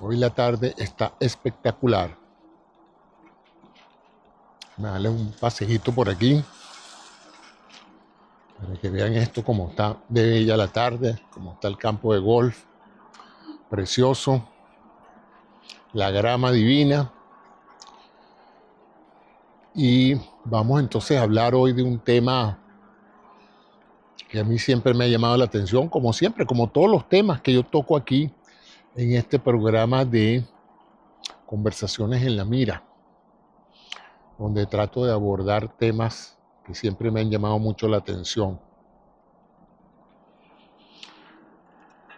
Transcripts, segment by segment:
Hoy la tarde está espectacular. Me darle un pasejito por aquí para que vean esto como está de bella la tarde, como está el campo de golf, precioso, la grama divina. Y vamos entonces a hablar hoy de un tema que a mí siempre me ha llamado la atención, como siempre, como todos los temas que yo toco aquí en este programa de Conversaciones en la Mira, donde trato de abordar temas que siempre me han llamado mucho la atención.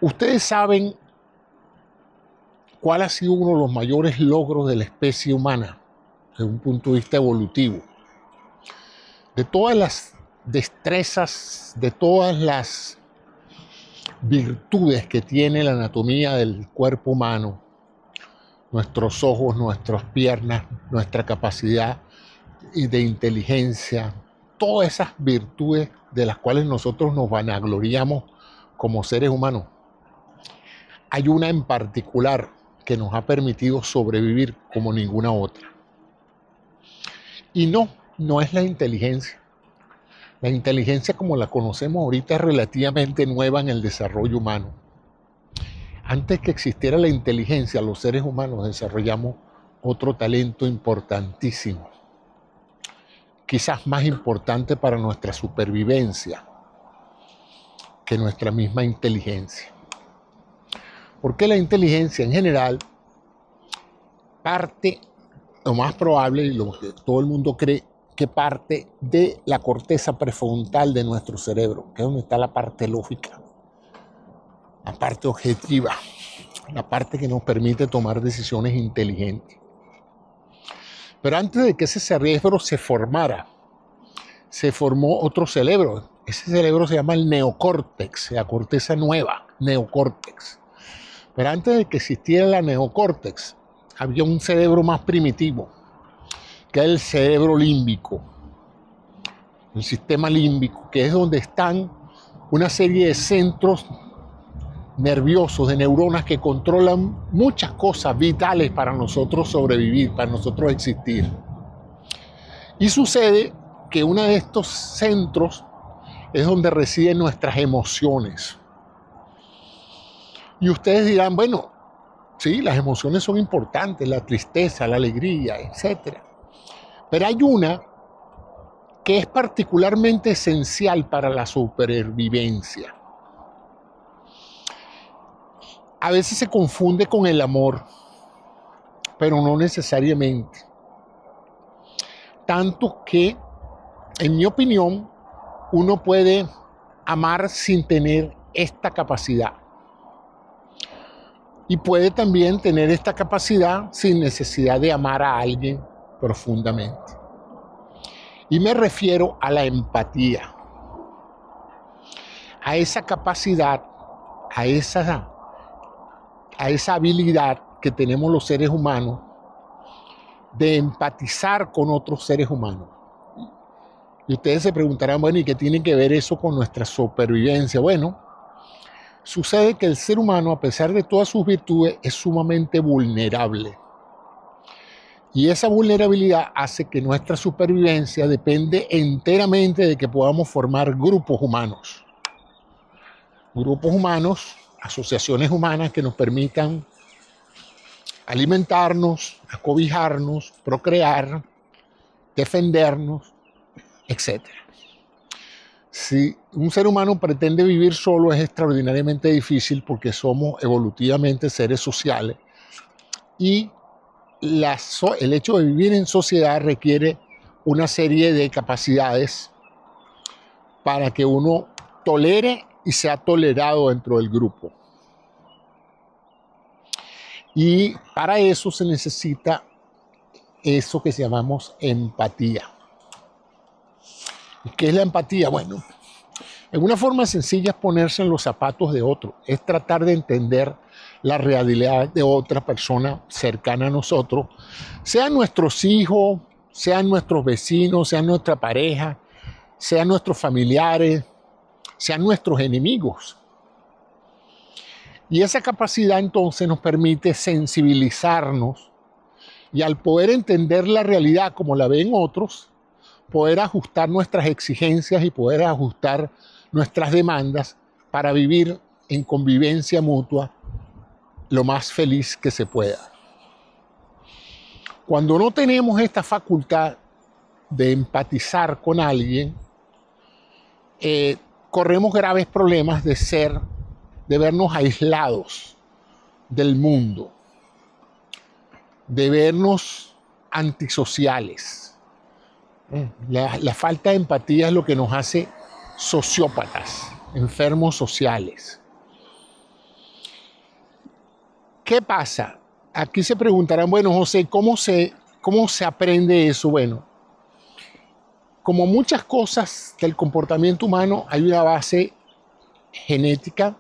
Ustedes saben cuál ha sido uno de los mayores logros de la especie humana desde un punto de vista evolutivo. De todas las destrezas, de todas las virtudes que tiene la anatomía del cuerpo humano, nuestros ojos, nuestras piernas, nuestra capacidad de inteligencia, todas esas virtudes de las cuales nosotros nos vanagloriamos como seres humanos. Hay una en particular que nos ha permitido sobrevivir como ninguna otra. Y no es la inteligencia. La inteligencia como la conocemos ahorita es relativamente nueva en el desarrollo humano. Antes que existiera la inteligencia, los seres humanos desarrollamos otro talento importantísimo, quizás más importante para nuestra supervivencia que nuestra misma inteligencia. Porque la inteligencia en general parte, lo más probable y lo que todo el mundo cree, que parte de la corteza prefrontal de nuestro cerebro, que es donde está la parte lógica, la parte objetiva, la parte que nos permite tomar decisiones inteligentes. Pero antes de que ese cerebro se formara, se formó otro cerebro. Ese cerebro se llama el neocórtex, la corteza nueva, neocórtex. Pero antes de que existiera la neocórtex, había un cerebro más primitivo, que es el cerebro límbico, el sistema límbico, que es donde están una serie de centros nerviosos, de neuronas que controlan muchas cosas vitales para nosotros sobrevivir, para nosotros existir. Y sucede que uno de estos centros es donde residen nuestras emociones. Y ustedes dirán, bueno, sí, las emociones son importantes, la tristeza, la alegría, etc. Pero hay una que es particularmente esencial para la supervivencia. A veces se confunde con el amor, pero no necesariamente. Tanto que, en mi opinión, uno puede amar sin tener esta capacidad. Y puede también tener esta capacidad sin necesidad de amar a alguien profundamente. Y me refiero a la empatía, a esa capacidad, a esa habilidad que tenemos los seres humanos de empatizar con otros seres humanos. Y ustedes se preguntarán, bueno, ¿y qué tiene que ver eso con nuestra supervivencia? Bueno, sucede que el ser humano, a pesar de todas sus virtudes, es sumamente vulnerable. Y esa vulnerabilidad hace que nuestra supervivencia depende enteramente de que podamos formar grupos humanos. Grupos humanos, asociaciones humanas que nos permitan alimentarnos, acobijarnos, procrear, defendernos, etc. Si un ser humano pretende vivir solo es extraordinariamente difícil porque somos evolutivamente seres sociales y el hecho de vivir en sociedad requiere una serie de capacidades para que uno tolere y sea tolerado dentro del grupo. Y para eso se necesita eso que llamamos empatía. ¿Y qué es la empatía? Bueno, en una forma sencilla es ponerse en los zapatos de otro, es tratar de entender la realidad de otra persona cercana a nosotros, sean nuestros hijos, sean nuestros vecinos, sean nuestra pareja, sean nuestros familiares, sean nuestros enemigos. Y esa capacidad entonces nos permite sensibilizarnos y al poder entender la realidad como la ven otros, poder ajustar nuestras exigencias y poder ajustar nuestras demandas para vivir en convivencia mutua lo más feliz que se pueda. Cuando no tenemos esta facultad de empatizar con alguien, corremos graves problemas de vernos aislados del mundo, de vernos antisociales. La falta de empatía es lo que nos hace sociópatas, enfermos sociales. ¿Qué pasa? Aquí se preguntarán, bueno, José, ¿cómo se aprende eso? Bueno, como muchas cosas del comportamiento humano, hay una base genética.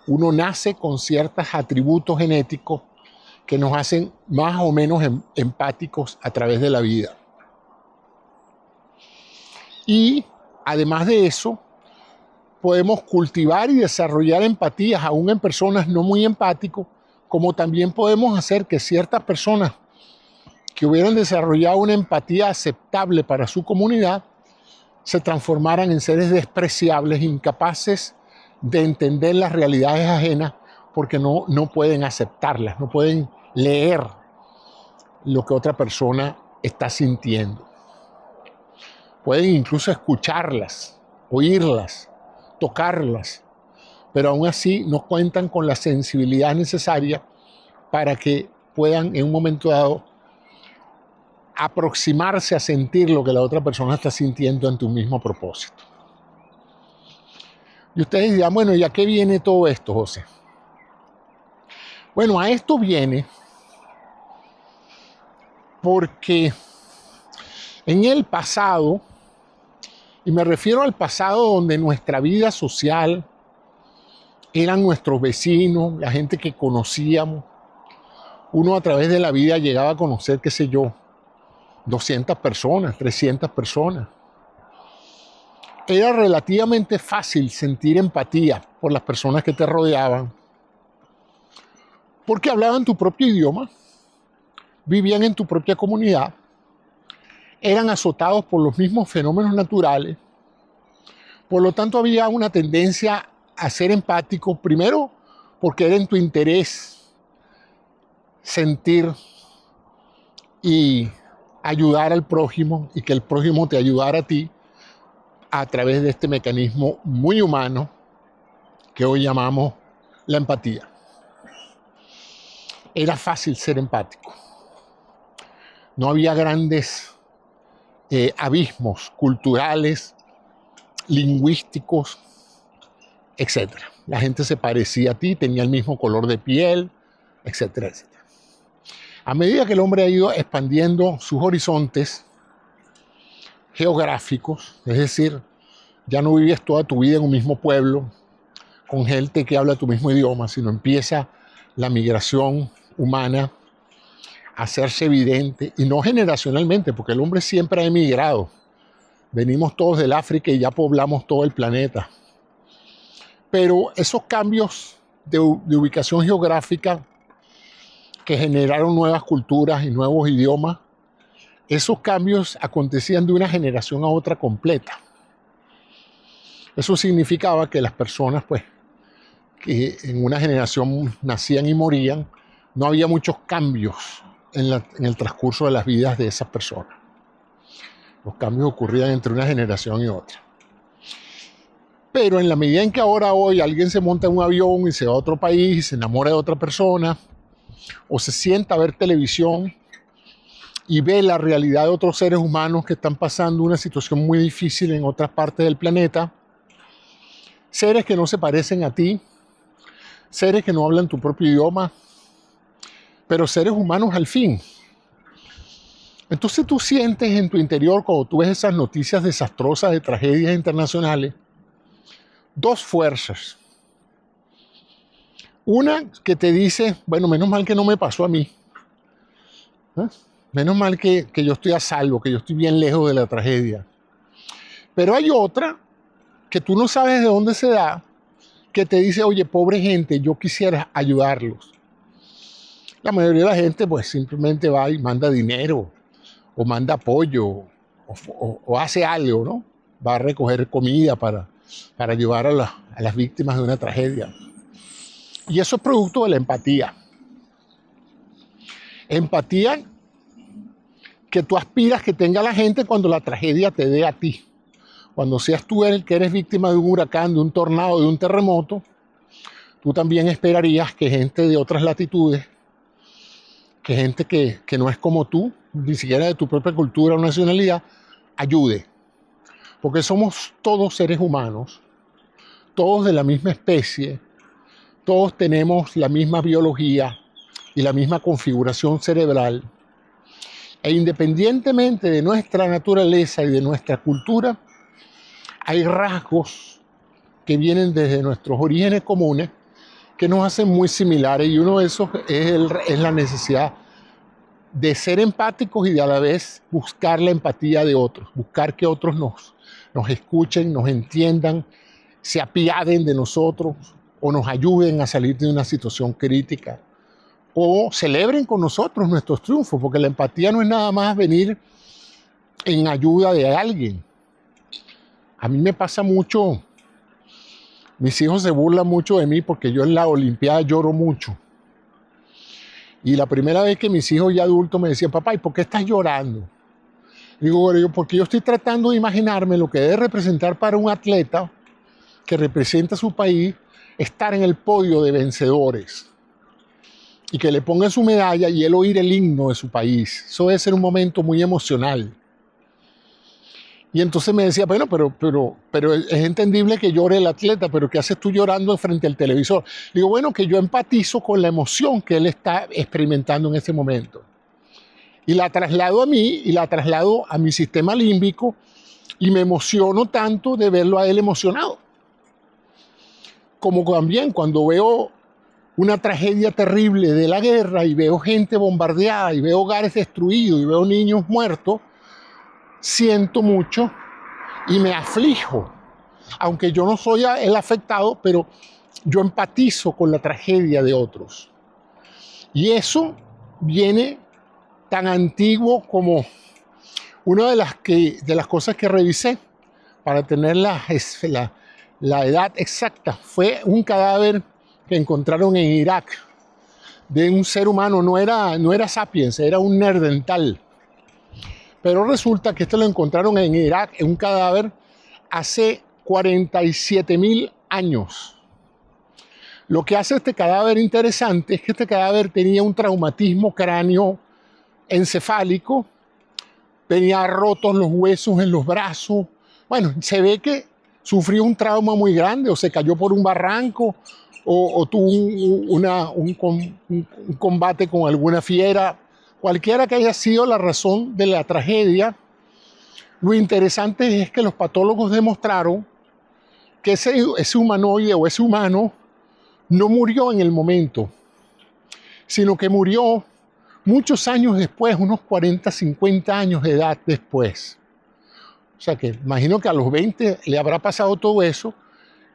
Uno nace con ciertos atributos genéticos que nos hacen más o menos empáticos a través de la vida. Y además de eso, podemos cultivar y desarrollar empatías aún en personas no muy empáticas, como también podemos hacer que ciertas personas que hubieran desarrollado una empatía aceptable para su comunidad se transformaran en seres despreciables, incapaces de entender las realidades ajenas porque no pueden aceptarlas, no pueden leer lo que otra persona está sintiendo. Pueden incluso escucharlas, oírlas, tocarlas, pero aún así no cuentan con la sensibilidad necesaria para que puedan en un momento dado aproximarse a sentir lo que la otra persona está sintiendo en tu mismo propósito. Y ustedes dirán, bueno, ¿y a qué viene todo esto, José? Bueno, a esto viene porque en el pasado, y me refiero al pasado donde nuestra vida social eran nuestros vecinos, la gente que conocíamos, uno a través de la vida llegaba a conocer, qué sé yo, 200 personas, 300 personas. Era relativamente fácil sentir empatía por las personas que te rodeaban, porque hablaban tu propio idioma, vivían en tu propia comunidad, eran azotados por los mismos fenómenos naturales. Por lo tanto, había una tendencia a ser empático, primero porque era en tu interés sentir y ayudar al prójimo y que el prójimo te ayudara a ti a través de este mecanismo muy humano que hoy llamamos la empatía. Era fácil ser empático. No había grandes abismos culturales, lingüísticos, etc. La gente se parecía a ti, tenía el mismo color de piel, etcétera, etcétera. A medida que el hombre ha ido expandiendo sus horizontes geográficos, es decir, ya no vives toda tu vida en un mismo pueblo, con gente que habla tu mismo idioma, sino empieza la migración humana a hacerse evidente, y no generacionalmente, porque el hombre siempre ha emigrado. Venimos todos del África y ya poblamos todo el planeta. Pero esos cambios de ubicación geográfica que generaron nuevas culturas y nuevos idiomas, esos cambios acontecían de una generación a otra completa. Eso significaba que las personas, pues, que en una generación nacían y morían, no había muchos cambios en el transcurso de las vidas de esas personas. Los cambios ocurrían entre una generación y otra. Pero en la medida en que ahora hoy alguien se monta en un avión y se va a otro país y se enamora de otra persona, o se sienta a ver televisión y ve la realidad de otros seres humanos que están pasando una situación muy difícil en otras partes del planeta, seres que no se parecen a ti, seres que no hablan tu propio idioma, pero seres humanos al fin. Entonces tú sientes en tu interior, cuando tú ves esas noticias desastrosas de tragedias internacionales, dos fuerzas. Una que te dice, bueno, menos mal que no me pasó a mí. Menos mal que yo estoy a salvo, que yo estoy bien lejos de la tragedia. Pero hay otra que tú no sabes de dónde se da, que te dice, oye, pobre gente, yo quisiera ayudarlos. La mayoría de la gente pues simplemente va y manda dinero, o manda apoyo, o hace algo, ¿no? Va a recoger comida para ayudar a las víctimas de una tragedia. Y eso es producto de la empatía. Empatía que tú aspiras que tenga la gente cuando la tragedia te dé a ti. Cuando seas tú el que eres víctima de un huracán, de un tornado, de un terremoto, tú también esperarías que gente de otras latitudes, que gente que no es como tú, ni siquiera de tu propia cultura o nacionalidad, ayude. Porque somos todos seres humanos, todos de la misma especie, todos tenemos la misma biología y la misma configuración cerebral. E independientemente de nuestra naturaleza y de nuestra cultura, hay rasgos que vienen desde nuestros orígenes comunes que nos hacen muy similares, y uno de esos es la necesidad de ser empáticos y de a la vez buscar la empatía de otros, buscar que otros nos escuchen, nos entiendan, se apiaden de nosotros o nos ayuden a salir de una situación crítica o celebren con nosotros nuestros triunfos, porque la empatía no es nada más venir en ayuda de alguien. A mí me pasa mucho, mis hijos se burlan mucho de mí porque yo en la Olimpiada lloro mucho. Y la primera vez que mis hijos ya adultos me decían, papá, ¿y por qué estás llorando? Digo, bueno, porque yo estoy tratando de imaginarme lo que debe representar para un atleta que representa a su país estar en el podio de vencedores y que le pongan su medalla y él oír el himno de su país. Eso debe ser un momento muy emocional. Y entonces me decía, bueno, pero es entendible que llore el atleta, pero ¿qué haces tú llorando frente al televisor? Digo, bueno, que yo empatizo con la emoción que él está experimentando en ese momento. Y la traslado a mí, y la traslado a mi sistema límbico, y me emociono tanto de verlo a él emocionado. Como también cuando veo una tragedia terrible de la guerra, y veo gente bombardeada, y veo hogares destruidos, y veo niños muertos, siento mucho y me aflijo, aunque yo no soy el afectado, pero yo empatizo con la tragedia de otros. Y eso viene tan antiguo como una de las cosas que revisé para tener la edad exacta. Fue un cadáver que encontraron en Irak de un ser humano, no era sapiens, era un neandertal. Pero resulta que esto lo encontraron en Irak, en un cadáver, hace 47.000 años. Lo que hace este cadáver interesante es que este cadáver tenía un traumatismo cráneo-encefálico, tenía rotos los huesos en los brazos. Bueno, se ve que sufrió un trauma muy grande, o se cayó por un barranco, o tuvo un combate con alguna fiera. Cualquiera que haya sido la razón de la tragedia, lo interesante es que los patólogos demostraron que ese humanoide o ese humano no murió en el momento, sino que murió muchos años después, unos 40, 50 años de edad después. O sea que imagino que a los 20 le habrá pasado todo eso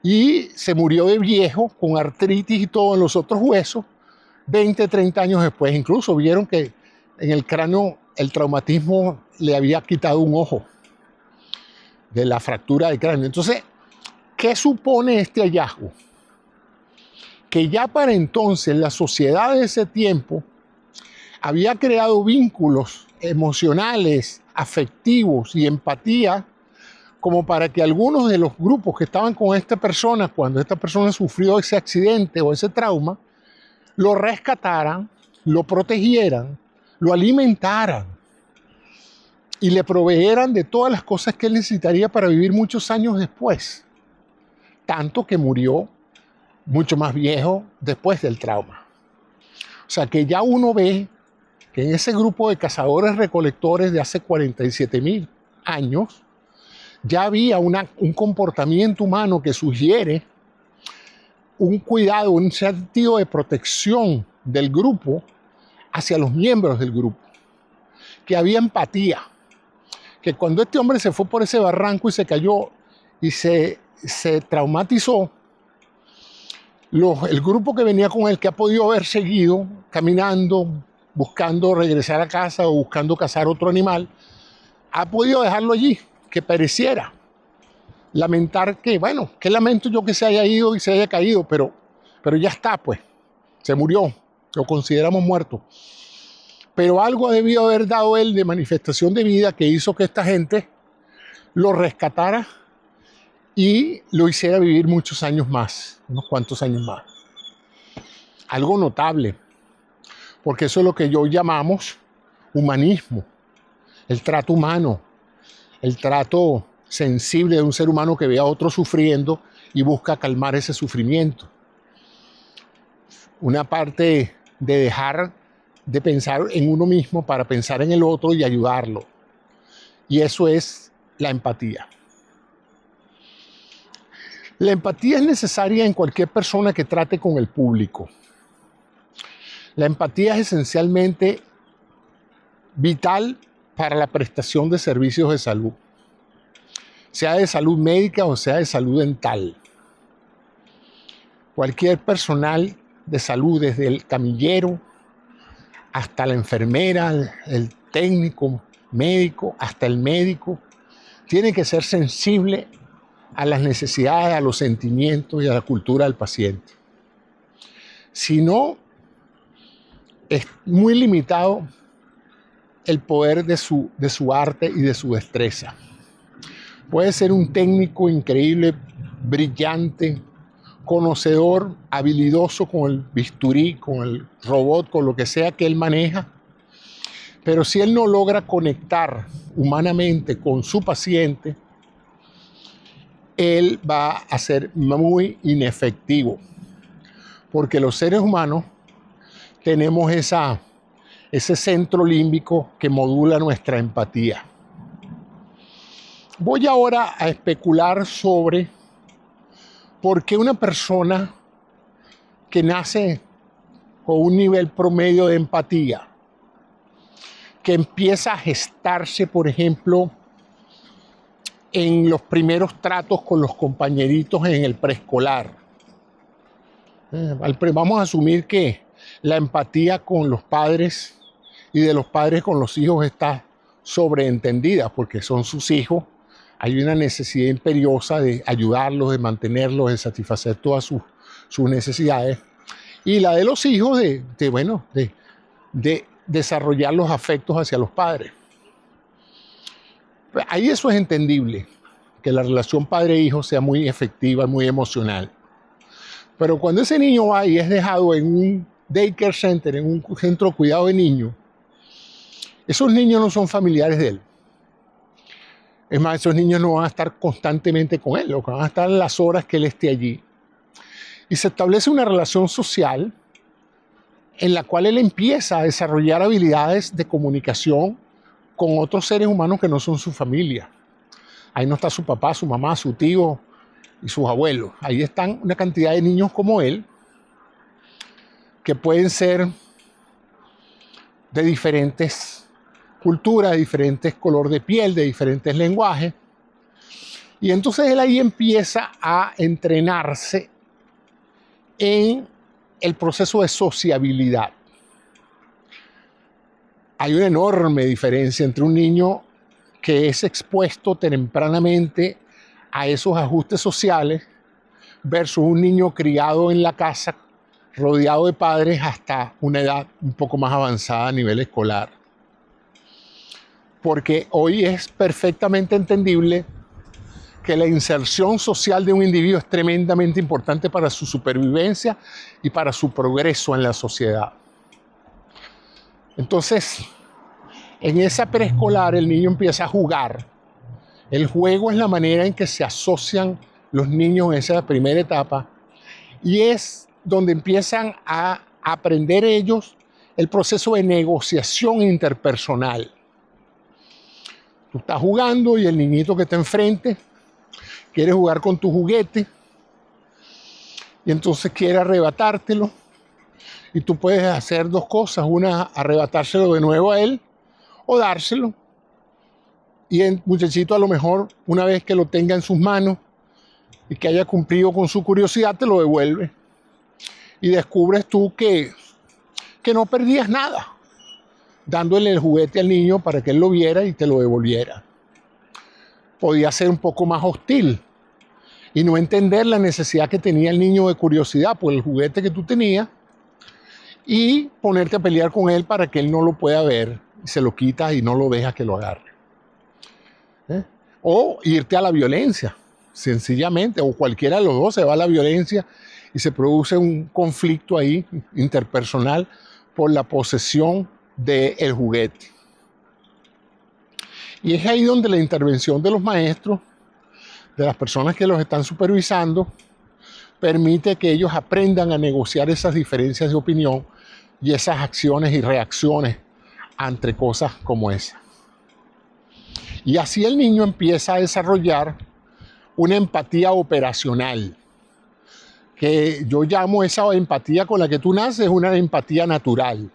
y se murió de viejo, con artritis y todo en los otros huesos, 20, 30 años después. Incluso vieron que en el cráneo el traumatismo le había quitado un ojo de la fractura del cráneo. Entonces, ¿qué supone este hallazgo? Que ya para entonces la sociedad de ese tiempo había creado vínculos emocionales, afectivos y empatía como para que algunos de los grupos que estaban con esta persona, cuando esta persona sufrió ese accidente o ese trauma, lo rescataran, lo protegieran, lo alimentaran y le proveeran de todas las cosas que él necesitaría para vivir muchos años después. Tanto que murió mucho más viejo después del trauma. O sea que ya uno ve que en ese grupo de cazadores recolectores de hace 47.000 años ya había un comportamiento humano que sugiere un cuidado, un sentido de protección del grupo hacia los miembros del grupo, que había empatía, que cuando este hombre se fue por ese barranco y se cayó y se traumatizó, El grupo que venía con él, que ha podido haber seguido caminando, buscando regresar a casa o buscando cazar otro animal, ha podido dejarlo allí, que pereciera. Lamentar que, bueno, qué lamento yo que se haya ido y se haya caído, pero ya está, pues, se murió, lo consideramos muerto. Pero algo ha debido haber dado él de manifestación de vida que hizo que esta gente lo rescatara y lo hiciera vivir muchos años más, unos cuantos años más. Algo notable, porque eso es lo que yo llamamos humanismo, el trato humano, el trato sensible de un ser humano que ve a otro sufriendo y busca calmar ese sufrimiento. Una parte de dejar de pensar en uno mismo para pensar en el otro y ayudarlo. Y eso es la empatía. La empatía es necesaria en cualquier persona que trate con el público. La empatía es esencialmente vital para la prestación de servicios de salud, sea de salud médica o sea de salud dental. Cualquier personal de salud, desde el camillero hasta la enfermera, el técnico médico, hasta el médico, tiene que ser sensible a las necesidades, a los sentimientos y a la cultura del paciente. Si no, es muy limitado el poder de su arte y de su destreza. Puede ser un técnico increíble, brillante, conocedor, habilidoso con el bisturí, con el robot, con lo que sea que él maneja, pero si él no logra conectar humanamente con su paciente, él va a ser muy inefectivo, porque los seres humanos tenemos ese centro límbico que modula nuestra empatía. Voy ahora a especular sobre por qué una persona que nace con un nivel promedio de empatía, que empieza a gestarse, por ejemplo, en los primeros tratos con los compañeritos en el preescolar. Vamos a asumir que la empatía con los padres y de los padres con los hijos está sobreentendida porque son sus hijos. Hay una necesidad imperiosa de ayudarlos, de mantenerlos, de satisfacer todas sus necesidades. Y la de los hijos de desarrollar los afectos hacia los padres. Ahí eso es entendible, que la relación padre-hijo sea muy efectiva, muy emocional. Pero cuando ese niño va y es dejado en un daycare center, en un centro de cuidado de niños, esos niños no son familiares de él. Es más, esos niños no van a estar constantemente con él, lo que van a estar las horas que él esté allí. Y se establece una relación social en la cual él empieza a desarrollar habilidades de comunicación con otros seres humanos que no son su familia. Ahí no está su papá, su mamá, su tío y sus abuelos. Ahí están una cantidad de niños como él, que pueden ser de diferentes culturas, de diferentes color de piel, de diferentes lenguajes. Y entonces él ahí empieza a entrenarse en el proceso de sociabilidad. Hay una enorme diferencia entre un niño que es expuesto tempranamente a esos ajustes sociales versus un niño criado en la casa, rodeado de padres hasta una edad un poco más avanzada a nivel escolar. Porque hoy es perfectamente entendible que la inserción social de un individuo es tremendamente importante para su supervivencia y para su progreso en la sociedad. Entonces, en esa preescolar el niño empieza a jugar. El juego es la manera en que se asocian los niños en esa primera etapa y es donde empiezan a aprender ellos el proceso de negociación interpersonal. Tú estás jugando y el niñito que está enfrente quiere jugar con tu juguete y entonces quiere arrebatártelo. Y tú puedes hacer dos cosas, una, arrebatárselo de nuevo a él o dárselo. Y el muchachito a lo mejor, una vez que lo tenga en sus manos y que haya cumplido con su curiosidad, te lo devuelve. y descubres tú que no perdías nada dándole el juguete al niño para que él lo viera y te lo devolviera. Podía ser un poco más hostil y no entender la necesidad que tenía el niño de curiosidad por el juguete que tú tenías y ponerte a pelear con él para que él no lo pueda ver y se lo quitas y no lo dejas que lo agarre. O irte a la violencia, sencillamente, o cualquiera de los dos se va a la violencia y se produce un conflicto ahí interpersonal por la posesión del juguete. Y es ahí donde la intervención de los maestros, de las personas que los están supervisando, permite que ellos aprendan a negociar esas diferencias de opinión y esas acciones y reacciones ante cosas como esa. Y así el niño empieza a desarrollar una empatía operacional, que yo llamo esa empatía con la que tú naces, una empatía natural.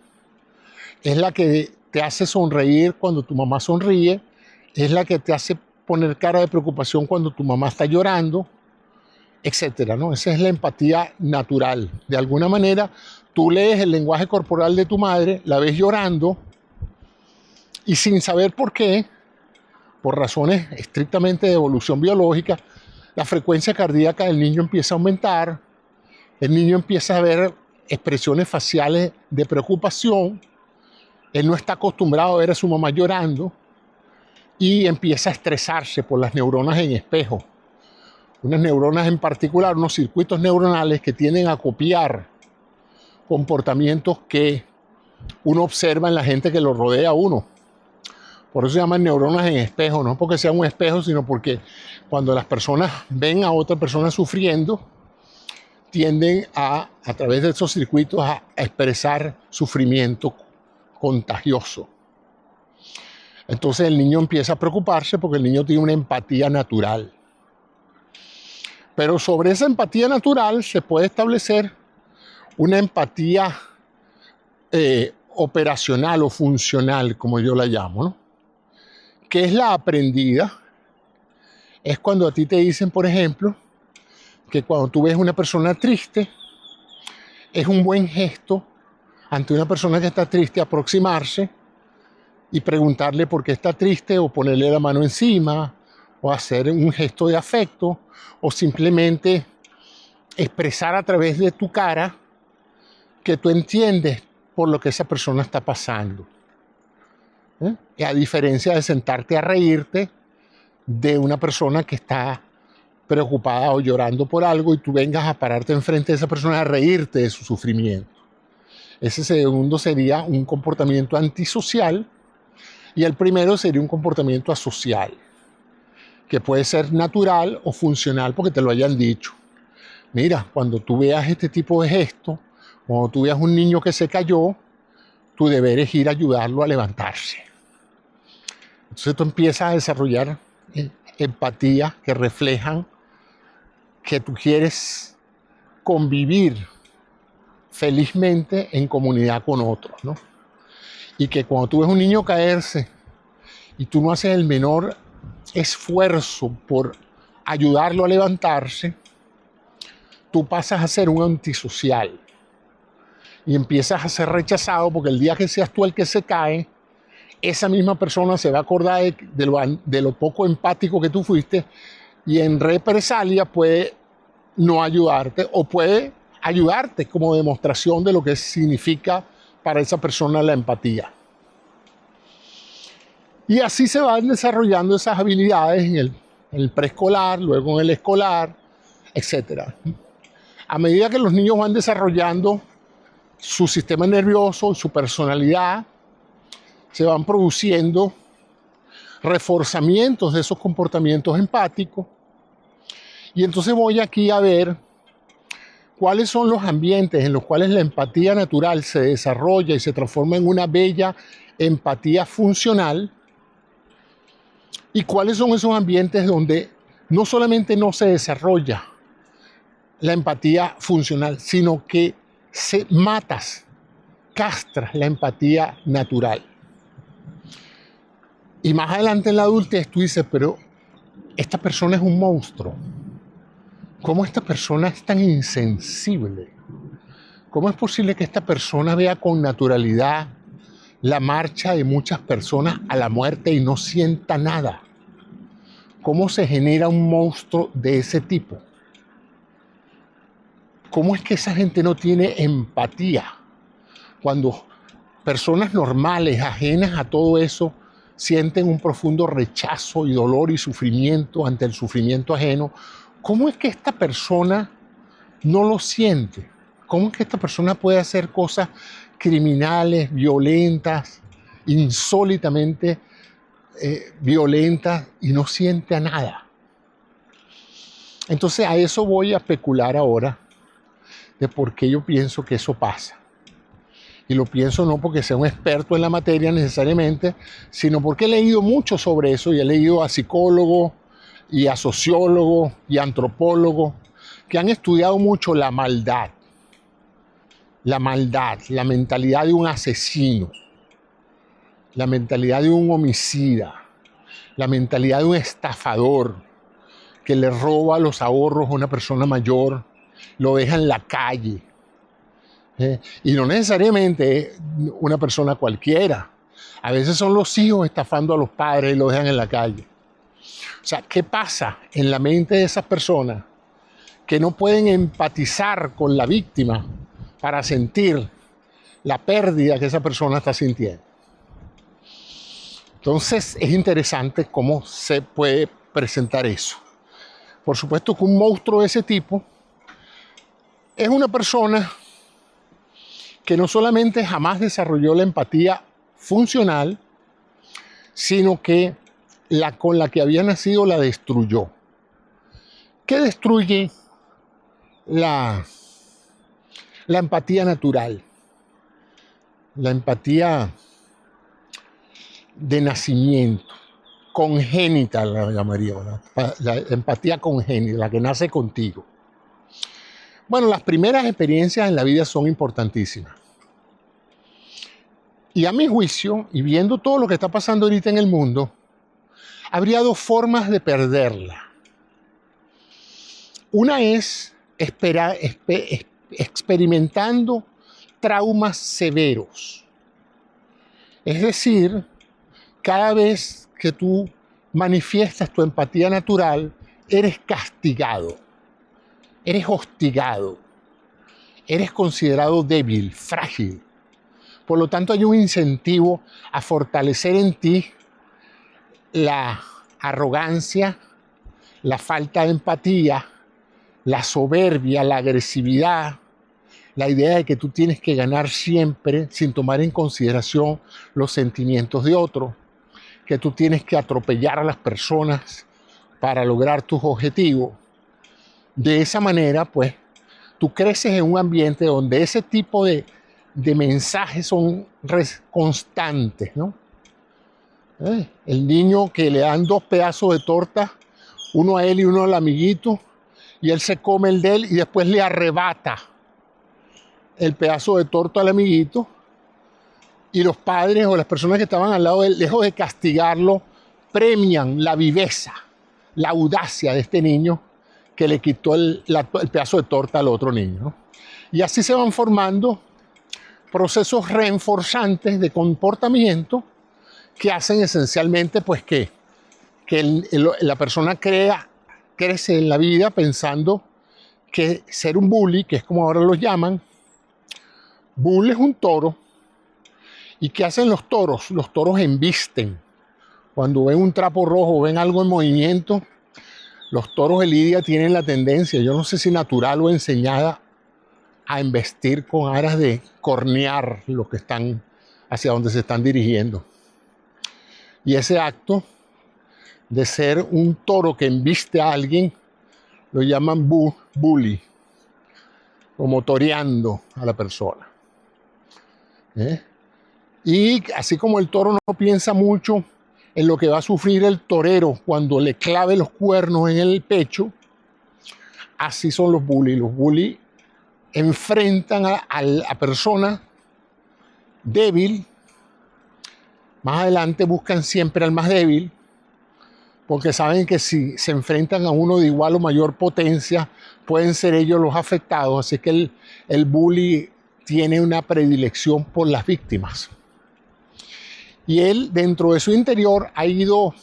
Es la que te hace sonreír cuando tu mamá sonríe, es la que te hace poner cara de preocupación cuando tu mamá está llorando, etcétera, ¿no? Esa es la empatía natural. De alguna manera, tú lees el lenguaje corporal de tu madre, la ves llorando y sin saber por qué, por razones estrictamente de evolución biológica, la frecuencia cardíaca del niño empieza a aumentar, el niño empieza a ver expresiones faciales de preocupación, él no está acostumbrado a ver a su mamá llorando y empieza a estresarse por las neuronas en espejo. Unas neuronas en particular, unos circuitos neuronales que tienden a copiar comportamientos que uno observa en la gente que lo rodea a uno. Por eso se llaman neuronas en espejo, no porque sea un espejo, sino porque cuando las personas ven a otra persona sufriendo, tienden a través de esos circuitos, a expresar sufrimiento contagioso. Entonces el niño empieza a preocuparse porque el niño tiene una empatía natural. Pero sobre esa empatía natural se puede establecer una empatía operacional o funcional, como yo la llamo, ¿no? Que es la aprendida. Es cuando a ti te dicen, por ejemplo, que cuando tú ves una persona triste, es un buen gesto ante una persona que está triste aproximarse y preguntarle por qué está triste o ponerle la mano encima o hacer un gesto de afecto o simplemente expresar a través de tu cara que tú entiendes por lo que esa persona está pasando. Y a diferencia de sentarte a reírte de una persona que está preocupada o llorando por algo y tú vengas a pararte enfrente de esa persona a reírte de su sufrimiento. Ese segundo sería un comportamiento antisocial y el primero sería un comportamiento asocial, que puede ser natural o funcional porque te lo hayan dicho. Mira, cuando tú veas este tipo de gesto, cuando tú veas un niño que se cayó, tu deber es ir a ayudarlo a levantarse. Entonces tú empiezas a desarrollar empatía que reflejan que tú quieres convivir felizmente en comunidad con otros, ¿no? Y que cuando tú ves un niño caerse y tú no haces el menor esfuerzo por ayudarlo a levantarse, tú pasas a ser un antisocial y empiezas a ser rechazado porque el día que seas tú el que se cae, esa misma persona se va a acordar de lo poco empático que tú fuiste y en represalia puede no ayudarte o puede ayudarte como demostración de lo que significa para esa persona la empatía. Y así se van desarrollando esas habilidades en el preescolar, luego en el escolar, etc. A medida que los niños van desarrollando su sistema nervioso, su personalidad, se van produciendo reforzamientos de esos comportamientos empáticos. Y entonces voy aquí a ver cuáles son los ambientes en los cuales la empatía natural se desarrolla y se transforma en una bella empatía funcional y cuáles son esos ambientes donde no solamente no se desarrolla la empatía funcional, sino que castras la empatía natural. Y más adelante en la adultez tú dices, pero esta persona es un monstruo. ¿Cómo esta persona es tan insensible? ¿Cómo es posible que esta persona vea con naturalidad la marcha de muchas personas a la muerte y no sienta nada? ¿Cómo se genera un monstruo de ese tipo? ¿Cómo es que esa gente no tiene empatía cuando personas normales, ajenas a todo eso, sienten un profundo rechazo y dolor y sufrimiento ante el sufrimiento ajeno? ¿Cómo es que esta persona no lo siente? ¿Cómo es que esta persona puede hacer cosas criminales, violentas, insólitamente violentas y no siente a nada? Entonces a eso voy a especular ahora, de por qué yo pienso que eso pasa. Y lo pienso no porque sea un experto en la materia necesariamente, sino porque he leído mucho sobre eso y he leído a psicólogos y a sociólogos y a antropólogos que han estudiado mucho la maldad, la mentalidad de un asesino, la mentalidad de un homicida, la mentalidad de un estafador que le roba los ahorros a una persona mayor, lo deja en la calle. Y no necesariamente es una persona cualquiera. A veces son los hijos estafando a los padres y lo dejan en la calle. O sea, ¿qué pasa en la mente de esas personas que no pueden empatizar con la víctima para sentir la pérdida que esa persona está sintiendo? Entonces es interesante cómo se puede presentar eso. Por supuesto que un monstruo de ese tipo es una persona que no solamente jamás desarrolló la empatía funcional, sino que con la que había nacido la destruyó. ¿Qué destruye la empatía natural? La empatía de nacimiento, congénita la llamaría, la empatía congénita, la que nace contigo. Bueno, las primeras experiencias en la vida son importantísimas. Y a mi juicio, y viendo todo lo que está pasando ahorita en el mundo, habría dos formas de perderla. Una es experimentando traumas severos. Es decir, cada vez que tú manifiestas tu empatía natural, eres castigado, eres hostigado, eres considerado débil, frágil. Por lo tanto, hay un incentivo a fortalecer en ti la arrogancia, la falta de empatía, la soberbia, la agresividad, la idea de que tú tienes que ganar siempre sin tomar en consideración los sentimientos de otros, que tú tienes que atropellar a las personas para lograr tus objetivos. De esa manera, pues, tú creces en un ambiente donde ese tipo de mensajes son constantes, ¿no? El niño que le dan 2 pedazos de torta, uno a él y uno al amiguito, y él se come el de él y después le arrebata el pedazo de torta al amiguito, y los padres o las personas que estaban al lado de él, lejos de castigarlo, premian la viveza, la audacia de este niño que le quitó el pedazo de torta al otro niño, ¿no? Y así se van formando procesos reenforzantes de comportamiento que hacen esencialmente pues que la persona crece en la vida pensando que ser un bully, que es como ahora lo llaman, bull es un toro. ¿Y qué hacen los toros? Los toros embisten. Cuando ven un trapo rojo, ven algo en movimiento, los toros de lidia tienen la tendencia, yo no sé si natural o enseñada, a embestir con aras de cornear lo que están, hacia donde se están dirigiendo. Y ese acto de ser un toro que embiste a alguien lo llaman bully, como toreando a la persona. Y así como el toro no piensa mucho en lo que va a sufrir el torero cuando le clave los cuernos en el pecho, así son los bullies. Los bullies enfrentan a la persona débil, más adelante buscan siempre al más débil, porque saben que si se enfrentan a uno de igual o mayor potencia, pueden ser ellos los afectados. Así que el bully tiene una predilección por las víctimas. Y él, dentro de su interior, ha ido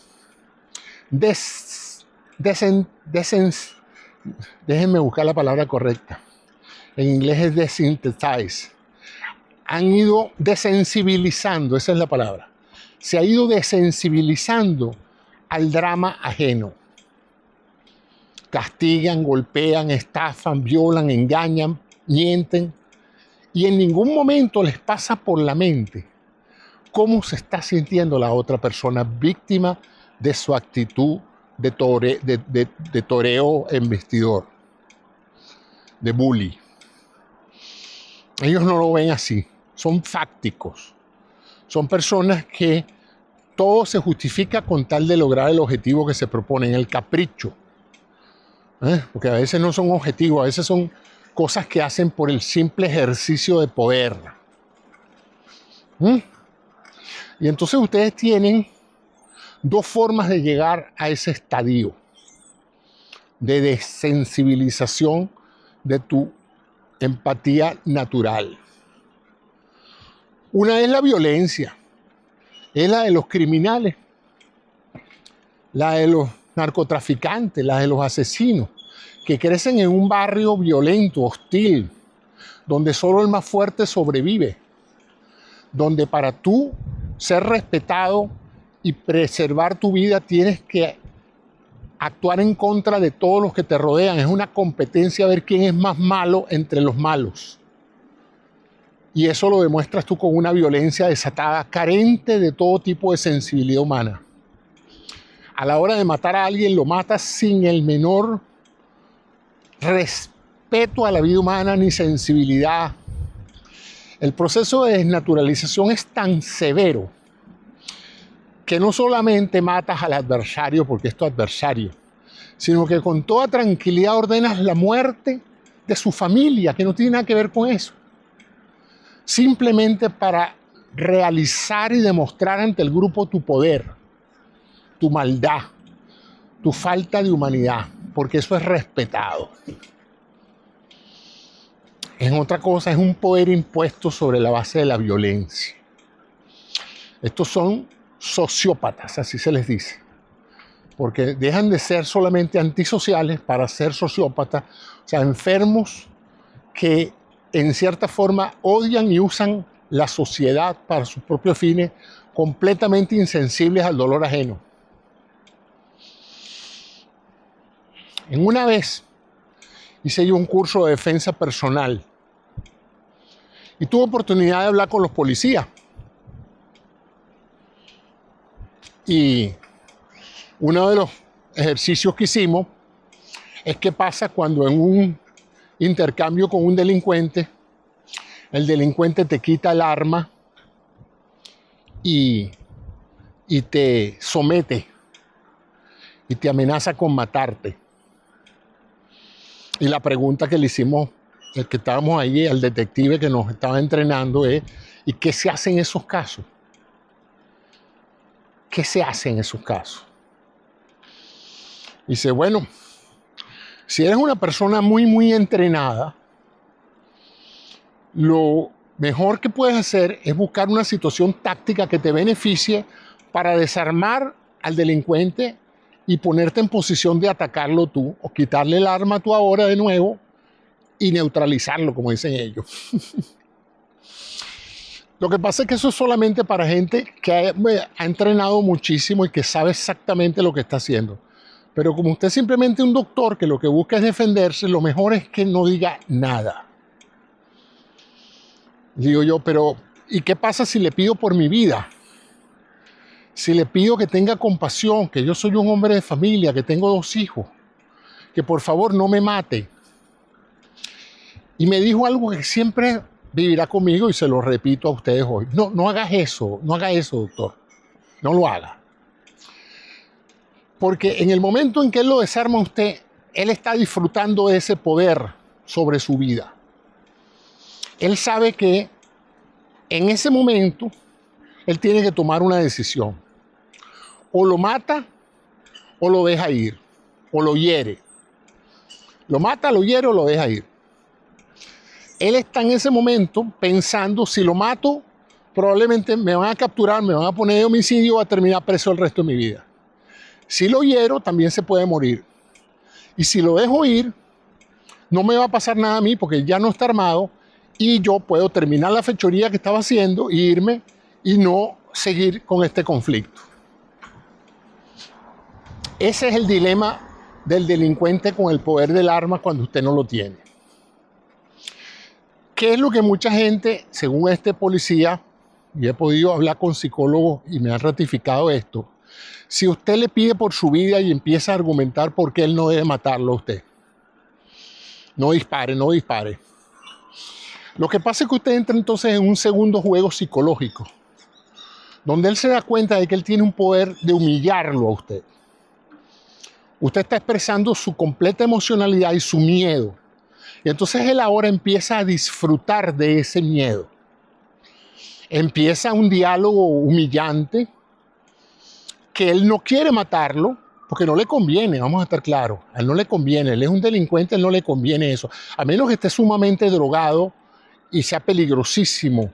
déjenme buscar la palabra correcta. En inglés es desynthesize. Han ido desensibilizando, esa es la palabra. Se ha ido desensibilizando al drama ajeno. Castigan, golpean, estafan, violan, engañan, mienten. Y en ningún momento les pasa por la mente cómo se está sintiendo la otra persona víctima de su actitud de toreo embestidor, de bully. Ellos no lo ven así, son fácticos. Son personas que todo se justifica con tal de lograr el objetivo que se proponen, el capricho. Porque a veces no son objetivos, a veces son cosas que hacen por el simple ejercicio de poder. Y entonces ustedes tienen dos formas de llegar a ese estadio de desensibilización de tu empatía natural. Una es la violencia, es la de los criminales, la de los narcotraficantes, la de los asesinos, que crecen en un barrio violento, hostil, donde solo el más fuerte sobrevive, donde para tú ser respetado y preservar tu vida tienes que actuar en contra de todos los que te rodean. Es una competencia a ver quién es más malo entre los malos. Y eso lo demuestras tú con una violencia desatada, carente de todo tipo de sensibilidad humana. A la hora de matar a alguien, lo matas sin el menor respeto a la vida humana ni sensibilidad. El proceso de desnaturalización es tan severo que no solamente matas al adversario porque es tu adversario, sino que con toda tranquilidad ordenas la muerte de su familia, que no tiene nada que ver con eso. Simplemente para realizar y demostrar ante el grupo tu poder, tu maldad, tu falta de humanidad, porque eso es respetado. Es otra cosa, es un poder impuesto sobre la base de la violencia. Estos son sociópatas, así se les dice, porque dejan de ser solamente antisociales para ser sociópatas, o sea, enfermos que en cierta forma odian y usan la sociedad para sus propios fines, completamente insensibles al dolor ajeno. En una vez hice yo un curso de defensa personal y tuve oportunidad de hablar con los policías. Y uno de los ejercicios que hicimos es qué pasa cuando en un intercambio con un delincuente, el delincuente te quita el arma y te somete y te amenaza con matarte. Y la pregunta que le hicimos, el que estábamos ahí, al detective que nos estaba entrenando es, ¿y qué se hace en esos casos? ¿Qué se hace en esos casos? Dice, bueno, si eres una persona muy entrenada, lo mejor que puedes hacer es buscar una situación táctica que te beneficie para desarmar al delincuente y ponerte en posición de atacarlo tú o quitarle el arma tú ahora de nuevo y neutralizarlo, como dicen ellos. Lo que pasa es que eso es solamente para gente que ha entrenado muchísimo y que sabe exactamente lo que está haciendo. Pero como usted es simplemente un doctor que lo que busca es defenderse, lo mejor es que no diga nada. Digo yo, pero ¿y qué pasa si le pido por mi vida? Si le pido que tenga compasión, que yo soy un hombre de familia, que tengo 2 hijos, que por favor no me mate. Y me dijo algo que siempre vivirá conmigo y se lo repito a ustedes hoy. No hagas eso, no haga eso, doctor. No lo haga. Porque en el momento en que él lo desarma a usted, él está disfrutando de ese poder sobre su vida. Él sabe que en ese momento él tiene que tomar una decisión. O lo mata o lo deja ir, o lo hiere. Lo mata, lo hiere o lo deja ir. Él está en ese momento pensando, si lo mato, probablemente me van a capturar, me van a poner de homicidio, va a terminar preso el resto de mi vida. Si lo hiero, también se puede morir. Y si lo dejo ir, no me va a pasar nada a mí porque ya no está armado y yo puedo terminar la fechoría que estaba haciendo e irme y no seguir con este conflicto. Ese es el dilema del delincuente con el poder del arma cuando usted no lo tiene. ¿Qué es lo que mucha gente, según este policía, y he podido hablar con psicólogos y me han ratificado esto, si usted le pide por su vida y empieza a argumentar por qué él no debe matarlo a usted? No dispare, no dispare. Lo que pasa es que usted entra entonces en un segundo juego psicológico, donde él se da cuenta de que él tiene un poder de humillarlo a usted. Usted está expresando su completa emocionalidad y su miedo. Y entonces él ahora empieza a disfrutar de ese miedo. Empieza un diálogo humillante que él no quiere matarlo porque no le conviene, vamos a estar claros. A él no le conviene, él es un delincuente, a él no le conviene eso. A menos que esté sumamente drogado y sea peligrosísimo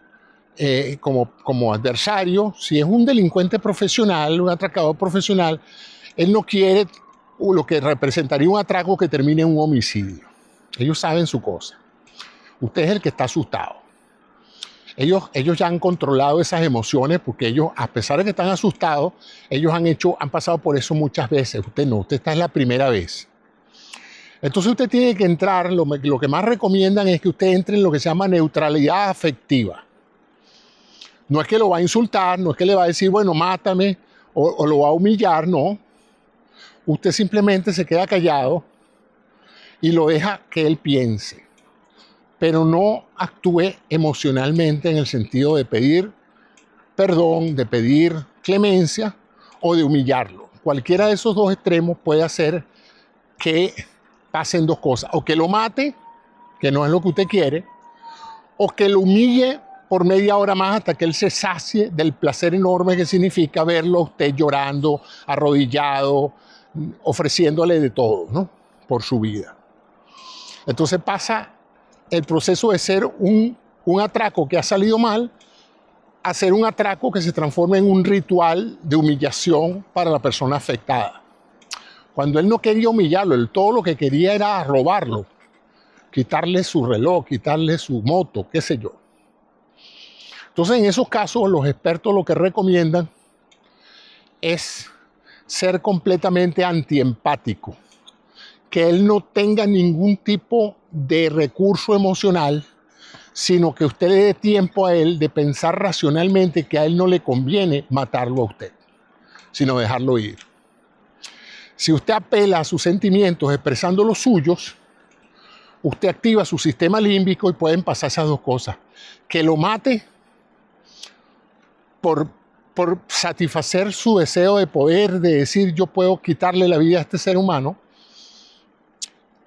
como adversario. Si es un delincuente profesional, un atracador profesional, él no quiere lo que representaría un atraco que termine en un homicidio. Ellos saben su cosa. Usted es el que está asustado. Ellos ya han controlado esas emociones porque ellos, a pesar de que están asustados, ellos han pasado por eso muchas veces. Usted no, usted está en la primera vez. Entonces usted tiene que entrar, lo que más recomiendan es que usted entre en lo que se llama neutralidad afectiva. No es que lo va a insultar, no es que le va a decir, bueno, mátame, o lo va a humillar, no. Usted simplemente se queda callado y lo deja que él piense. Pero no actúe emocionalmente en el sentido de pedir perdón, de pedir clemencia o de humillarlo. Cualquiera de esos dos extremos puede hacer que pasen dos cosas. O que lo mate, que no es lo que usted quiere, o que lo humille por media hora más hasta que él se sacie del placer enorme que significa verlo a usted llorando, arrodillado, ofreciéndole de todo, ¿no? Por su vida. Entonces pasa el proceso de ser un atraco que ha salido mal a ser un atraco que se transforma en un ritual de humillación para la persona afectada. Cuando él no quería humillarlo, él todo lo que quería era robarlo, quitarle su reloj, quitarle su moto, qué sé yo. Entonces, en esos casos, los expertos lo que recomiendan es ser completamente antiempático, que él no tenga ningún tipo de recurso emocional, sino que usted le dé tiempo a él de pensar racionalmente que a él no le conviene matarlo a usted, sino dejarlo ir. Si usted apela a sus sentimientos expresando los suyos, usted activa su sistema límbico y pueden pasar esas dos cosas. Que lo mate por satisfacer su deseo de poder, de decir yo puedo quitarle la vida a este ser humano,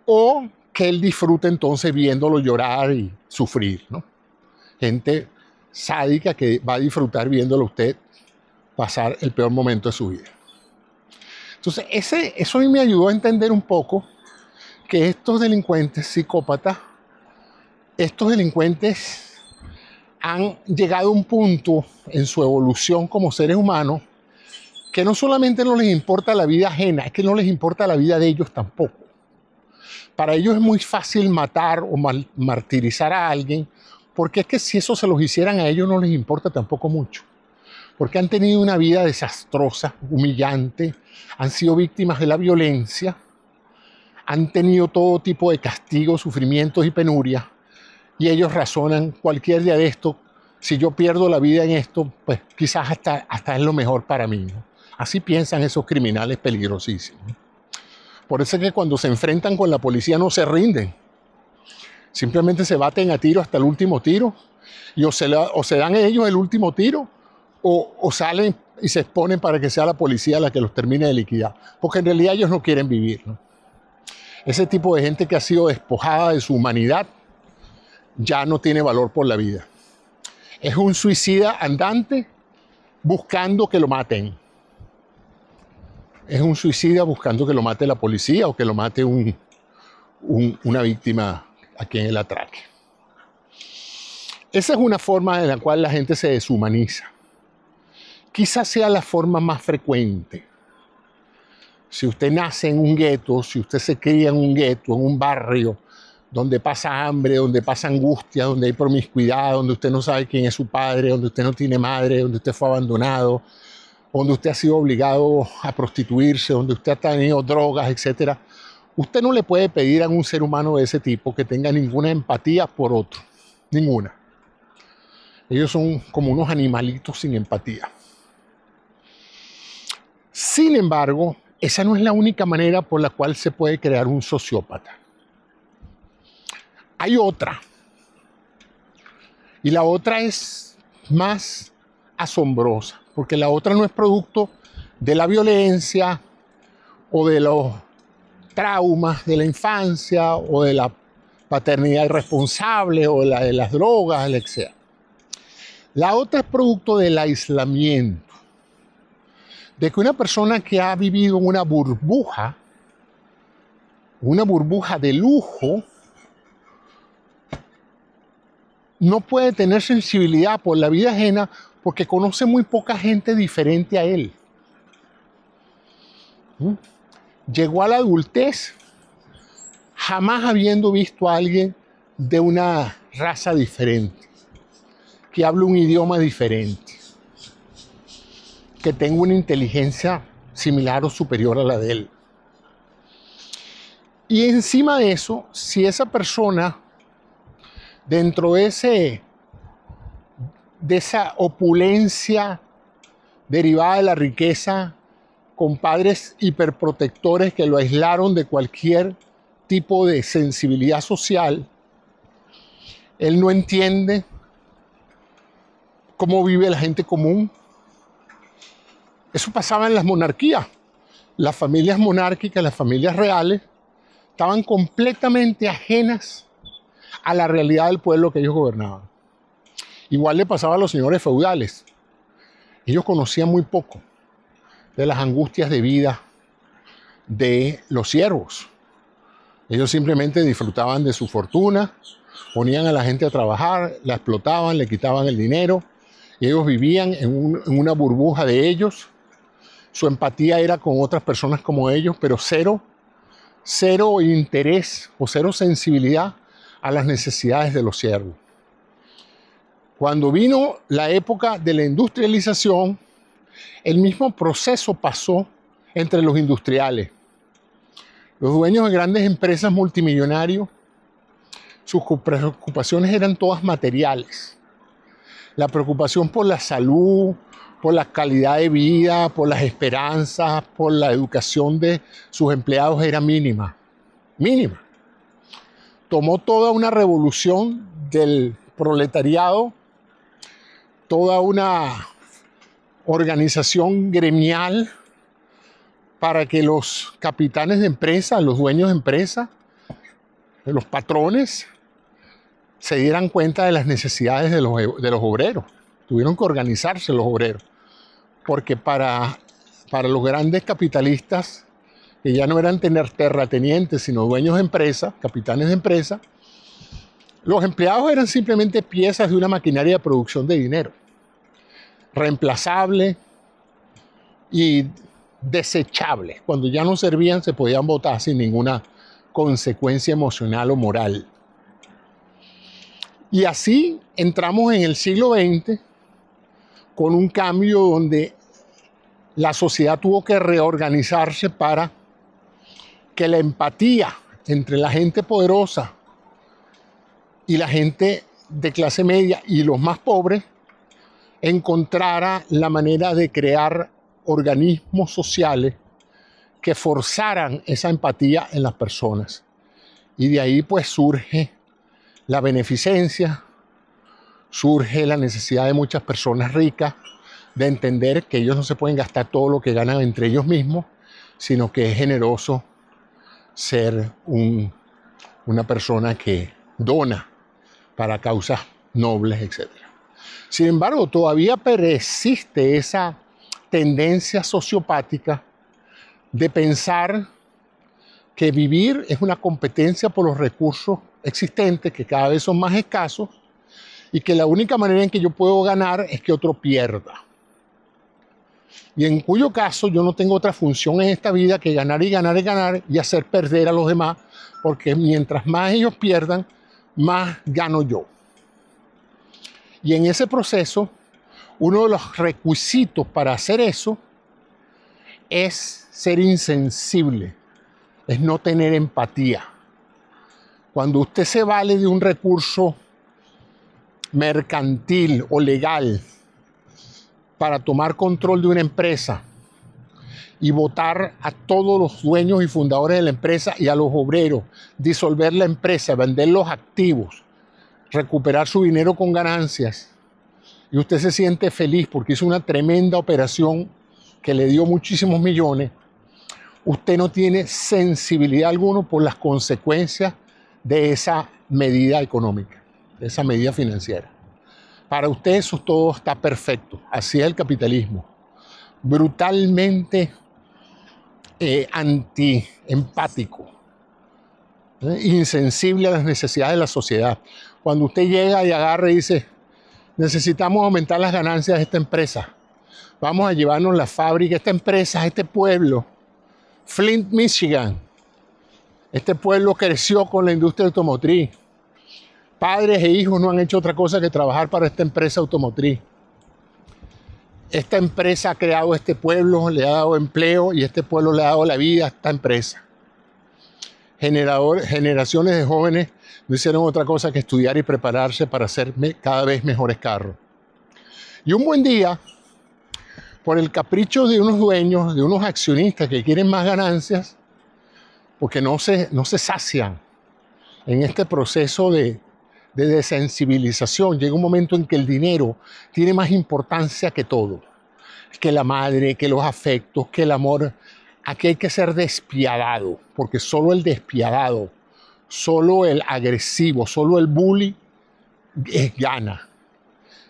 o que él disfrute entonces viéndolo llorar y sufrir, ¿no? Gente sádica que va a disfrutar viéndolo a usted pasar el peor momento de su vida. Entonces, eso a mí me ayudó a entender un poco que estos delincuentes psicópatas, estos delincuentes han llegado a un punto en su evolución como seres humanos que no solamente no les importa la vida ajena, es que no les importa la vida de ellos tampoco. Para ellos es muy fácil matar o martirizar a alguien, porque es que si eso se los hicieran a ellos no les importa tampoco mucho. Porque han tenido una vida desastrosa, humillante, han sido víctimas de la violencia, han tenido todo tipo de castigos, sufrimientos y penurias, y ellos razonan cualquier día de esto, si yo pierdo la vida en esto, pues quizás hasta es lo mejor para mí, ¿no? Así piensan esos criminales peligrosísimos. Por eso es que cuando se enfrentan con la policía no se rinden. Simplemente se baten a tiro hasta el último tiro. Y o se dan ellos el último tiro o salen y se exponen para que sea la policía la que los termine de liquidar. Porque en realidad ellos no quieren vivir, ¿no? Ese tipo de gente que ha sido despojada de su humanidad ya no tiene valor por la vida. Es un suicida andante buscando que lo maten. Es un suicida buscando que lo mate la policía o que lo mate una víctima a quien él atraque. Esa es una forma en la cual la gente se deshumaniza. Quizás sea la forma más frecuente. Si usted nace en un gueto, si usted se cría en un gueto, en un barrio donde pasa hambre, donde pasa angustia, donde hay promiscuidad, donde usted no sabe quién es su padre, donde usted no tiene madre, donde usted fue abandonado, donde usted ha sido obligado a prostituirse, donde usted ha tenido drogas, etc. Usted no le puede pedir a un ser humano de ese tipo que tenga ninguna empatía por otro. Ninguna. Ellos son como unos animalitos sin empatía. Sin embargo, esa no es la única manera por la cual se puede crear un sociópata. Hay otra. Y la otra es más asombrosa, porque la otra no es producto de la violencia o de los traumas de la infancia o de la paternidad irresponsable o de las drogas, etc. La otra es producto del aislamiento, de que una persona que ha vivido una burbuja de lujo, no puede tener sensibilidad por la vida ajena porque conoce muy poca gente diferente a él. Llegó a la adultez jamás habiendo visto a alguien de una raza diferente, que hable un idioma diferente, que tenga una inteligencia similar o superior a la de él. Y encima de eso, si esa persona, dentro de esa opulencia derivada de la riqueza, con padres hiperprotectores que lo aislaron de cualquier tipo de sensibilidad social, él no entiende cómo vive la gente común. Eso pasaba en las monarquías. Las familias monárquicas, las familias reales, estaban completamente ajenas a la realidad del pueblo que ellos gobernaban. Igual le pasaba a los señores feudales. Ellos conocían muy poco de las angustias de vida de los siervos. Ellos simplemente disfrutaban de su fortuna, ponían a la gente a trabajar, la explotaban, le quitaban el dinero, y ellos vivían en una burbuja de ellos. Su empatía era con otras personas como ellos, pero cero interés o cero sensibilidad a las necesidades de los siervos. Cuando vino la época de la industrialización, el mismo proceso pasó entre los industriales. Los dueños de grandes empresas multimillonarios, sus preocupaciones eran todas materiales. La preocupación por la salud, por la calidad de vida, por las esperanzas, por la educación de sus empleados era mínima. Mínima. Tomó toda una revolución del proletariado, toda una organización gremial para que los capitanes de empresa, los dueños de empresa, los patrones, se dieran cuenta de las necesidades de los obreros. Tuvieron que organizarse los obreros, porque para los grandes capitalistas, que ya no eran terratenientes, sino dueños de empresa, capitanes de empresa, los empleados eran simplemente piezas de una maquinaria de producción de dinero, reemplazable y desechable. Cuando ya no servían, se podían botar sin ninguna consecuencia emocional o moral. Y así entramos en el siglo XX con un cambio donde la sociedad tuvo que reorganizarse para que la empatía entre la gente poderosa y la gente de clase media y los más pobres encontrara la manera de crear organismos sociales que forzaran esa empatía en las personas. Y de ahí pues surge la beneficencia, surge la necesidad de muchas personas ricas de entender que ellos no se pueden gastar todo lo que ganan entre ellos mismos, sino que es generoso ser una persona que dona para causas nobles, etc. Sin embargo, todavía persiste esa tendencia sociopática de pensar que vivir es una competencia por los recursos existentes, que cada vez son más escasos, y que la única manera en que yo puedo ganar es que otro pierda. Y en cuyo caso yo no tengo otra función en esta vida que ganar y ganar y ganar y hacer perder a los demás, porque mientras más ellos pierdan, más gano yo. Y en ese proceso, uno de los requisitos para hacer eso es ser insensible, es no tener empatía. Cuando usted se vale de un recurso mercantil o legal para tomar control de una empresa y votar a todos los dueños y fundadores de la empresa y a los obreros, disolver la empresa, vender los activos, recuperar su dinero con ganancias, y usted se siente feliz porque hizo una tremenda operación que le dio muchísimos millones, usted no tiene sensibilidad alguna por las consecuencias de esa medida económica, de esa medida financiera. Para usted eso todo está perfecto. Así es el capitalismo. Brutalmente antiempático, insensible a las necesidades de la sociedad. Cuando usted llega y agarra y dice, necesitamos aumentar las ganancias de esta empresa, vamos a llevarnos la fábrica, esta empresa, este pueblo, Flint, Michigan. Este pueblo creció con la industria automotriz. Padres e hijos no han hecho otra cosa que trabajar para esta empresa automotriz. Esta empresa ha creado este pueblo, le ha dado empleo y este pueblo le ha dado la vida a esta empresa. Generaciones de jóvenes no hicieron otra cosa que estudiar y prepararse para hacer cada vez mejores carros. Y un buen día, por el capricho de unos dueños, de unos accionistas que quieren más ganancias, porque no se sacian en este proceso de desensibilización, llega un momento en que el dinero tiene más importancia que todo, que la madre, que los afectos, que el amor. Aquí hay que ser despiadado, porque solo el despiadado, solo el agresivo, solo el bully gana.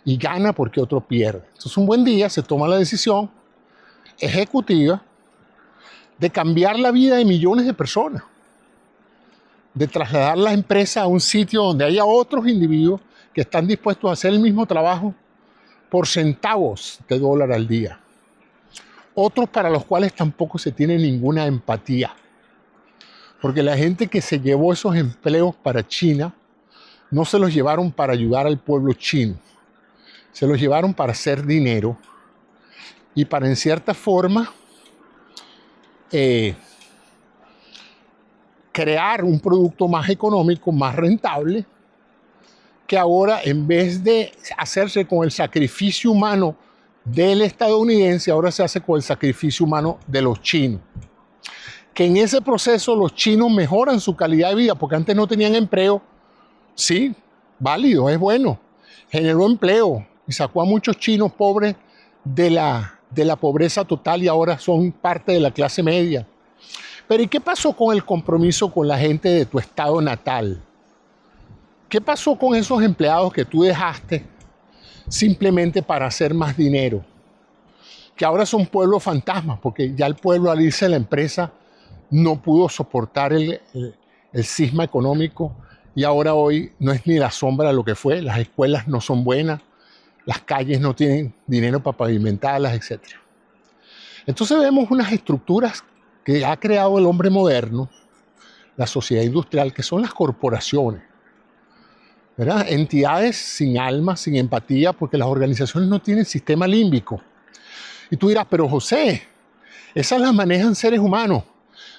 Y gana porque otro pierde. Entonces un buen día se toma la decisión ejecutiva de cambiar la vida de millones de personas, de trasladar la empresa a un sitio donde haya otros individuos que están dispuestos a hacer el mismo trabajo por centavos de dólar al día. Otros para los cuales tampoco se tiene ninguna empatía. Porque la gente que se llevó esos empleos para China, no se los llevaron para ayudar al pueblo chino. Se los llevaron para hacer dinero y para, en cierta forma, crear un producto más económico, más rentable, que ahora, en vez de hacerse con el sacrificio humano del estadounidense, ahora se hace con el sacrificio humano de los chinos. Que en ese proceso los chinos mejoran su calidad de vida, porque antes no tenían empleo. Sí, válido, es bueno. Generó empleo y sacó a muchos chinos pobres de la pobreza total y ahora son parte de la clase media. Pero ¿y qué pasó con el compromiso con la gente de tu estado natal? ¿Qué pasó con esos empleados que tú dejaste simplemente para hacer más dinero? Que ahora son pueblos fantasmas, porque ya el pueblo al irse a la empresa no pudo soportar el cisma económico y ahora hoy no es ni la sombra de lo que fue. Las escuelas no son buenas, las calles no tienen dinero para pavimentarlas, etc. Entonces vemos unas estructuras que ha creado el hombre moderno, la sociedad industrial, que son las corporaciones, ¿verdad? Entidades sin alma, sin empatía, porque las organizaciones no tienen sistema límbico. Y tú dirás, pero José, esas las manejan seres humanos.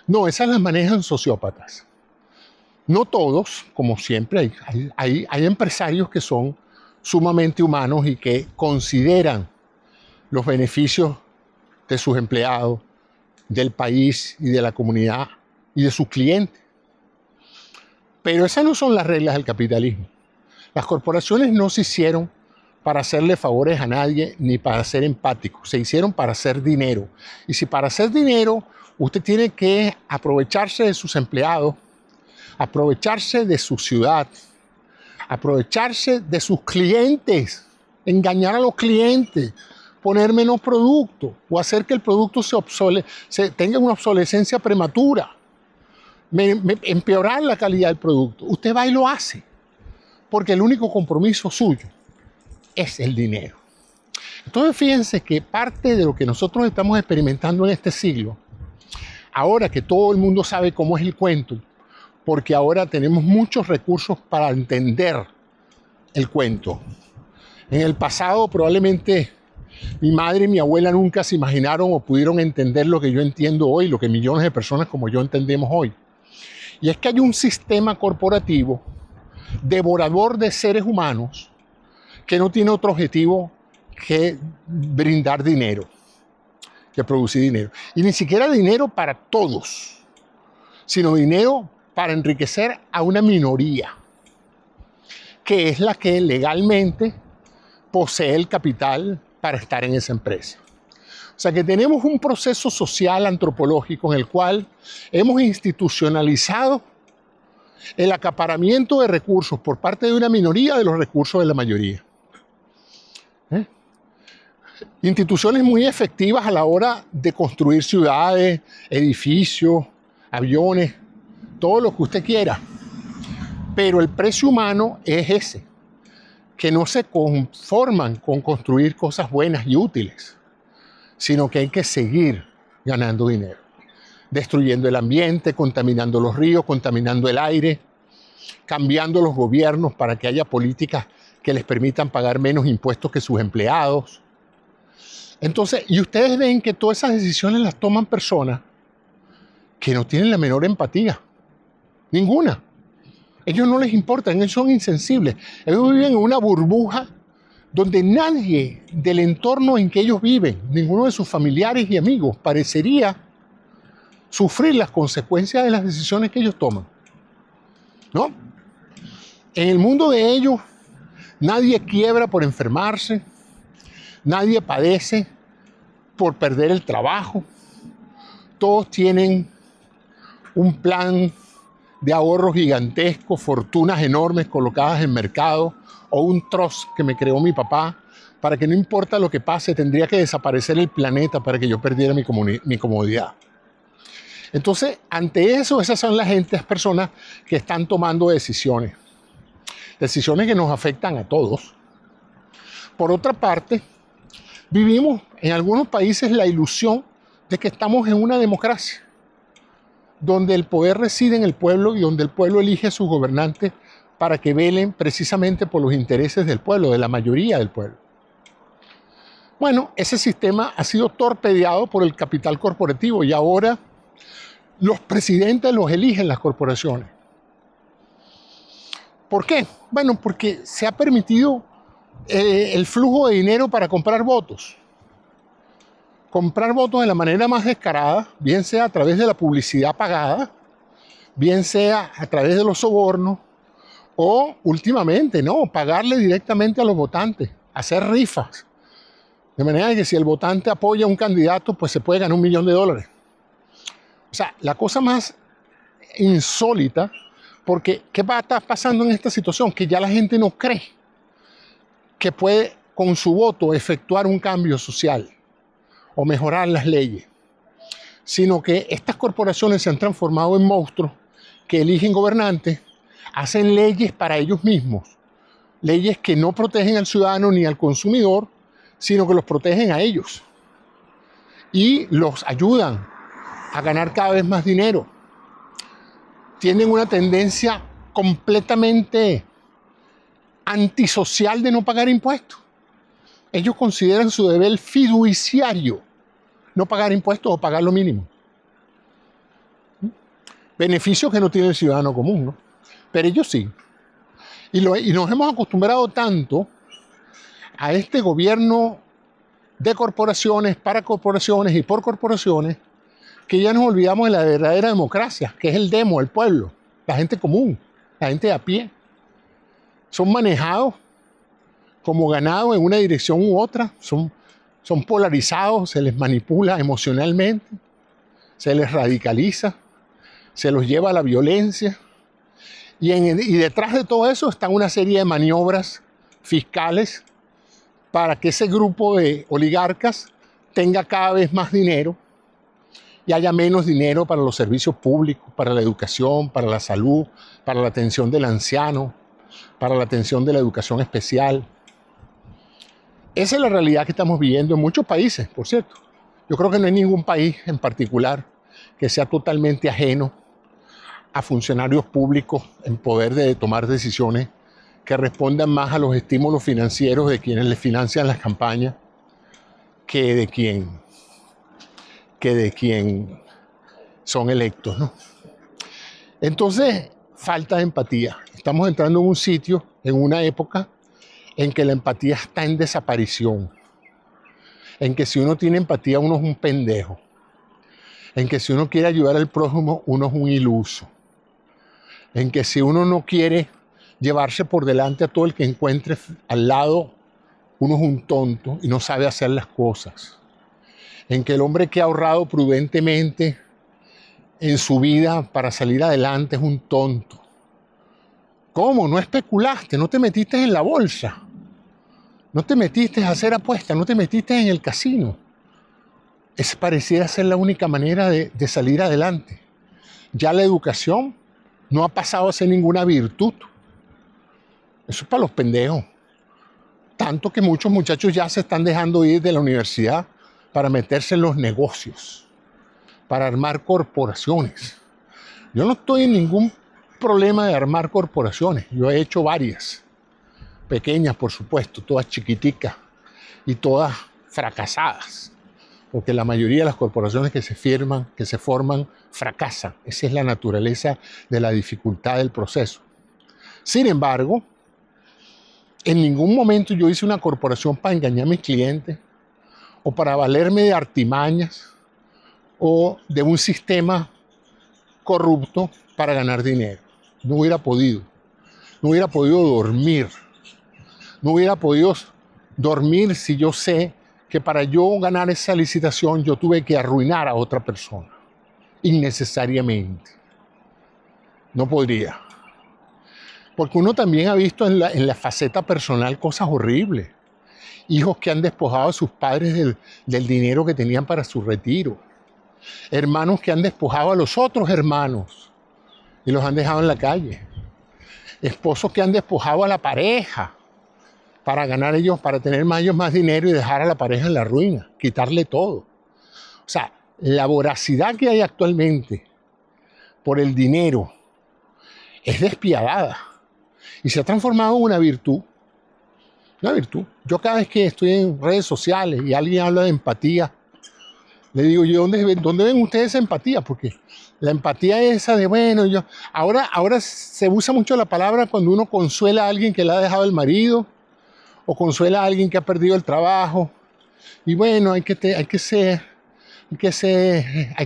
No, esas las manejan sociópatas. No todos, como siempre, hay empresarios que son sumamente humanos y que consideran los beneficios de sus empleados, del país y de la comunidad y de sus clientes. Pero esas no son las reglas del capitalismo. Las corporaciones no se hicieron para hacerle favores a nadie ni para ser empáticos. Se hicieron para hacer dinero. Y si para hacer dinero usted tiene que aprovecharse de sus empleados, aprovecharse de su ciudad, aprovecharse de sus clientes, engañar a los clientes, poner menos producto o hacer que el producto tenga una obsolescencia prematura, empeorar la calidad del producto. Usted va y lo hace, porque el único compromiso suyo es el dinero. Entonces fíjense que parte de lo que nosotros estamos experimentando en este siglo, ahora que todo el mundo sabe cómo es el cuento, porque ahora tenemos muchos recursos para entender el cuento. En el pasado probablemente mi madre y mi abuela nunca se imaginaron o pudieron entender lo que yo entiendo hoy, lo que millones de personas como yo entendemos hoy. Y es que hay un sistema corporativo devorador de seres humanos que no tiene otro objetivo que brindar dinero, que producir dinero. Y ni siquiera dinero para todos, sino dinero para enriquecer a una minoría, que es la que legalmente posee el capital para estar en esa empresa. O sea que tenemos un proceso social antropológico en el cual hemos institucionalizado el acaparamiento de recursos por parte de una minoría de los recursos de la mayoría. Instituciones muy efectivas a la hora de construir ciudades, edificios, aviones, todo lo que usted quiera. Pero el precio humano es ese, que no se conforman con construir cosas buenas y útiles, sino que hay que seguir ganando dinero, destruyendo el ambiente, contaminando los ríos, contaminando el aire, cambiando los gobiernos para que haya políticas que les permitan pagar menos impuestos que sus empleados. Entonces, y ustedes ven que todas esas decisiones las toman personas que no tienen la menor empatía, ninguna. Ellos no les importa, ellos son insensibles. Ellos viven en una burbuja donde nadie del entorno en que ellos viven, ninguno de sus familiares y amigos, parecería sufrir las consecuencias de las decisiones que ellos toman. ¿No? En el mundo de ellos, nadie quiebra por enfermarse, nadie padece por perder el trabajo. Todos tienen un plan de ahorro gigantesco, fortunas enormes colocadas en mercado, o un trust que me creó mi papá, para que no importa lo que pase, tendría que desaparecer el planeta para que yo perdiera mi comodidad. Entonces, ante eso, esas son las personas que están tomando decisiones que nos afectan a todos. Por otra parte, vivimos en algunos países la ilusión de que estamos en una democracia, donde el poder reside en el pueblo y donde el pueblo elige a sus gobernantes para que velen precisamente por los intereses del pueblo, de la mayoría del pueblo. Bueno, ese sistema ha sido torpedeado por el capital corporativo y ahora los presidentes los eligen las corporaciones. ¿Por qué? Bueno, porque se ha permitido el flujo de dinero para comprar votos. Comprar votos de la manera más descarada, bien sea a través de la publicidad pagada, bien sea a través de los sobornos, o últimamente, no, pagarle directamente a los votantes, hacer rifas. De manera que si el votante apoya a un candidato, pues se puede ganar $1 millón. O sea, la cosa más insólita, porque ¿qué va a estar pasando en esta situación? Que ya la gente no cree que puede con su voto efectuar un cambio social o mejorar las leyes, sino que estas corporaciones se han transformado en monstruos que eligen gobernantes, hacen leyes para ellos mismos, leyes que no protegen al ciudadano ni al consumidor, sino que los protegen a ellos y los ayudan a ganar cada vez más dinero. Tienen una tendencia completamente antisocial de no pagar impuestos. Ellos consideran su deber fiduciario no pagar impuestos o pagar lo mínimo. Beneficios que no tiene el ciudadano común, ¿no? Pero ellos sí. Y nos hemos acostumbrado tanto a este gobierno de corporaciones, para corporaciones y por corporaciones, que ya nos olvidamos de la verdadera democracia, que es el demo, el pueblo, la gente común, la gente de a pie. Son manejados como ganado en una dirección u otra, son polarizados, se les manipula emocionalmente, se les radicaliza, se los lleva a la violencia. Y detrás de todo eso están una serie de maniobras fiscales para que ese grupo de oligarcas tenga cada vez más dinero y haya menos dinero para los servicios públicos, para la educación, para la salud, para la atención del anciano, para la atención de la educación especial. Esa es la realidad que estamos viviendo en muchos países, por cierto. Yo creo que no hay ningún país en particular que sea totalmente ajeno a funcionarios públicos en poder de tomar decisiones que respondan más a los estímulos financieros de quienes les financian las campañas que de quien son electos, ¿no? Entonces, falta de empatía. Estamos entrando en un sitio, en una época en que la empatía está en desaparición, en que si uno tiene empatía uno es un pendejo, en que si uno quiere ayudar al prójimo uno es un iluso, en que si uno no quiere llevarse por delante a todo el que encuentre al lado, uno es un tonto y no sabe hacer las cosas, en que el hombre que ha ahorrado prudentemente en su vida para salir adelante es un tonto. ¿Cómo? No especulaste, no te metiste en la bolsa, no te metiste a hacer apuestas, no te metiste en el casino. Esa pareciera ser la única manera de salir adelante. Ya la educación no ha pasado a ser ninguna virtud. Eso es para los pendejos. Tanto que muchos muchachos ya se están dejando ir de la universidad para meterse en los negocios, para armar corporaciones. Yo no estoy en ningún problema de armar corporaciones. Yo he hecho varias. Pequeñas, por supuesto, todas chiquiticas y todas fracasadas. Porque la mayoría de las corporaciones que se forman, fracasan. Esa es la naturaleza de la dificultad del proceso. Sin embargo, en ningún momento yo hice una corporación para engañar a mis clientes o para valerme de artimañas o de un sistema corrupto para ganar dinero. No hubiera podido. No hubiera podido dormir. No hubiera podido dormir si yo sé que para yo ganar esa licitación yo tuve que arruinar a otra persona. Innecesariamente. No podría. Porque uno también ha visto en la faceta personal cosas horribles. Hijos que han despojado a sus padres del dinero que tenían para su retiro. Hermanos que han despojado a los otros hermanos y los han dejado en la calle. Esposos que han despojado a la pareja para ganar ellos, para tener ellos más dinero y dejar a la pareja en la ruina, quitarle todo. O sea, la voracidad que hay actualmente por el dinero es despiadada y se ha transformado en una virtud. Una virtud. Yo cada vez que estoy en redes sociales y alguien habla de empatía, le digo yo, ¿dónde ven ustedes esa empatía? Porque la empatía es esa de, bueno, ahora se usa mucho la palabra cuando uno consuela a alguien que le ha dejado el marido o consuela a alguien que ha perdido el trabajo. Y bueno, hay que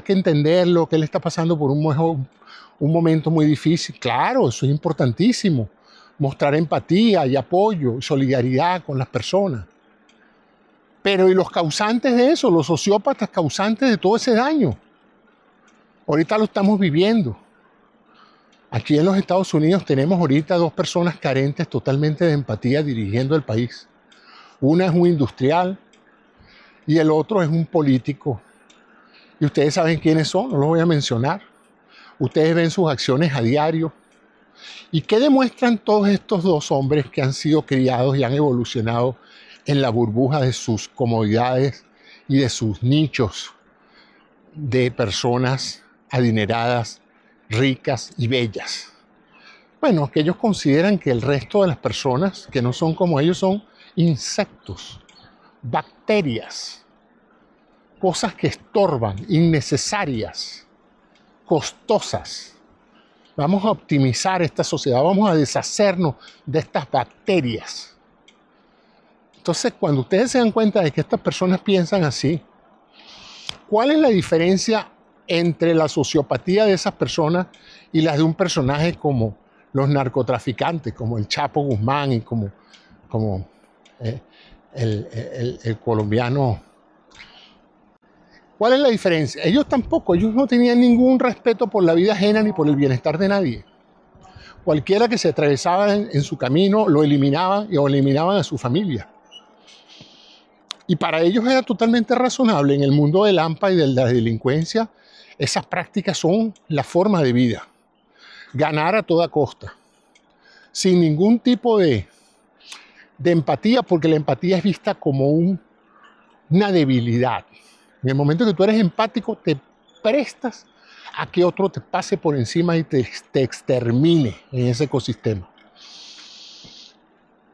entenderlo, que él está pasando por un momento muy difícil. Claro, eso es importantísimo. Mostrar empatía y apoyo y solidaridad con las personas. Pero ¿y los causantes de eso? Los sociópatas causantes de todo ese daño. Ahorita lo estamos viviendo. Aquí en los Estados Unidos tenemos ahorita 2 personas carentes totalmente de empatía dirigiendo el país. Una es un industrial y el otro es un político. Y ustedes saben quiénes son, no los voy a mencionar. Ustedes ven sus acciones a diario. ¿Y qué demuestran todos estos 2 hombres que han sido criados y han evolucionado en la burbuja de sus comodidades y de sus nichos de personas adineradas, ricas y bellas? Bueno, que ellos consideran que el resto de las personas que no son como ellos son insectos, bacterias, cosas que estorban, innecesarias, costosas. Vamos a optimizar esta sociedad, vamos a deshacernos de estas bacterias. Entonces, cuando ustedes se dan cuenta de que estas personas piensan así, ¿cuál es la diferencia entre la sociopatía de esas personas y las de un personaje como los narcotraficantes, como el Chapo Guzmán y como el colombiano? ¿Cuál es la diferencia? Ellos no tenían ningún respeto por la vida ajena ni por el bienestar de nadie. Cualquiera que se atravesaba en su camino lo eliminaban o eliminaban a su familia. Y para ellos era totalmente razonable. En el mundo del AMPA y de la delincuencia, esas prácticas son la forma de vida. Ganar a toda costa. sin ningún tipo de empatía, porque la empatía es vista como una debilidad. En el momento que tú eres empático, te prestas a que otro te pase por encima y te extermine en ese ecosistema.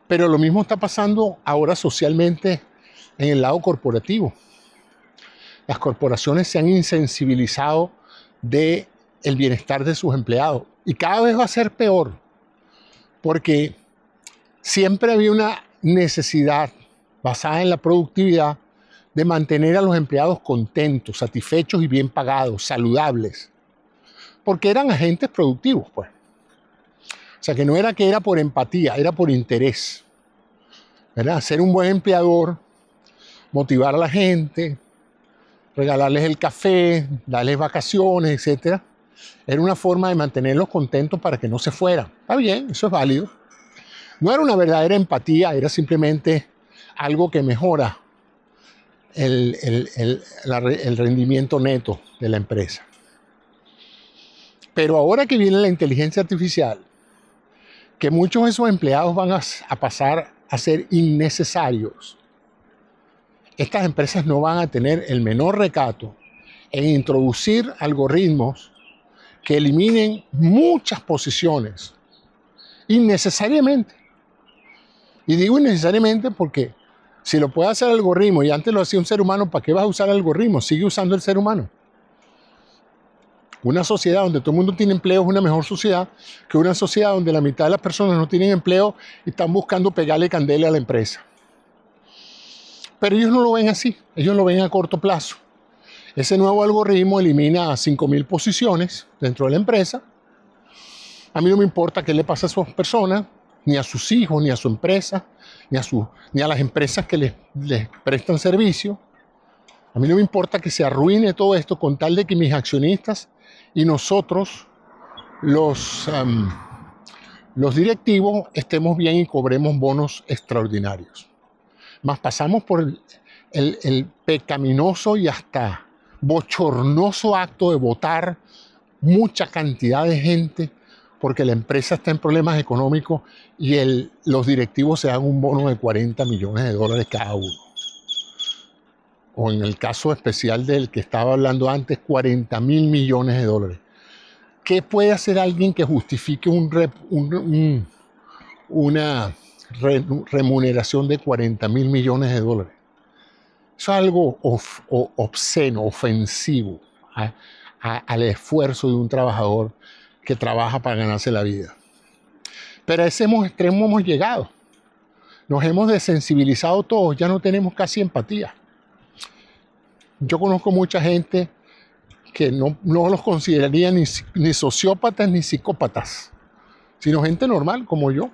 Pero lo mismo está pasando ahora socialmente en el lado corporativo. Las corporaciones se han insensibilizado del bienestar de sus empleados y cada vez va a ser peor, porque siempre había una necesidad basada en la productividad de mantener a los empleados contentos, satisfechos y bien pagados, saludables, porque eran agentes productivos, pues. O sea, que no era que era por empatía, era por interés, ¿verdad? Ser un buen empleador, motivar a la gente, regalarles el café, darles vacaciones, etc. Era una forma de mantenerlos contentos para que no se fueran. Está bien, eso es válido. No era una verdadera empatía, era simplemente algo que mejora el rendimiento neto de la empresa. Pero ahora que viene la inteligencia artificial, que muchos de esos empleados van a pasar a ser innecesarios, estas empresas no van a tener el menor recato en introducir algoritmos que eliminen muchas posiciones innecesariamente. Y digo innecesariamente porque si lo puede hacer el algoritmo y antes lo hacía un ser humano, ¿para qué vas a usar el algoritmo? Sigue usando el ser humano. Una sociedad donde todo el mundo tiene empleo es una mejor sociedad que una sociedad donde la mitad de las personas no tienen empleo y están buscando pegarle candela a la empresa. Pero ellos no lo ven así, ellos lo ven a corto plazo. Ese nuevo algoritmo elimina 5.000 posiciones dentro de la empresa. A mí no me importa qué le pasa a esas personas, ni a sus hijos, ni a su empresa, ni a las empresas que les prestan servicio. A mí no me importa que se arruine todo esto con tal de que mis accionistas y nosotros, los directivos, estemos bien y cobremos bonos extraordinarios. Mas pasamos por el pecaminoso y hasta bochornoso acto de votar mucha cantidad de gente porque la empresa está en problemas económicos y los directivos se dan un bono de 40 millones de dólares cada uno. O en el caso especial del que estaba hablando antes, 40.000 millones de dólares. ¿Qué puede hacer alguien que justifique una remuneración de 40.000 millones de dólares? Eso es algo obsceno, ofensivo al esfuerzo de un trabajador que trabaja para ganarse la vida. Pero a ese extremo hemos llegado. Nos hemos desensibilizado todos, ya no tenemos casi empatía. Yo conozco mucha gente que no los consideraría ni sociópatas ni psicópatas, sino gente normal como yo.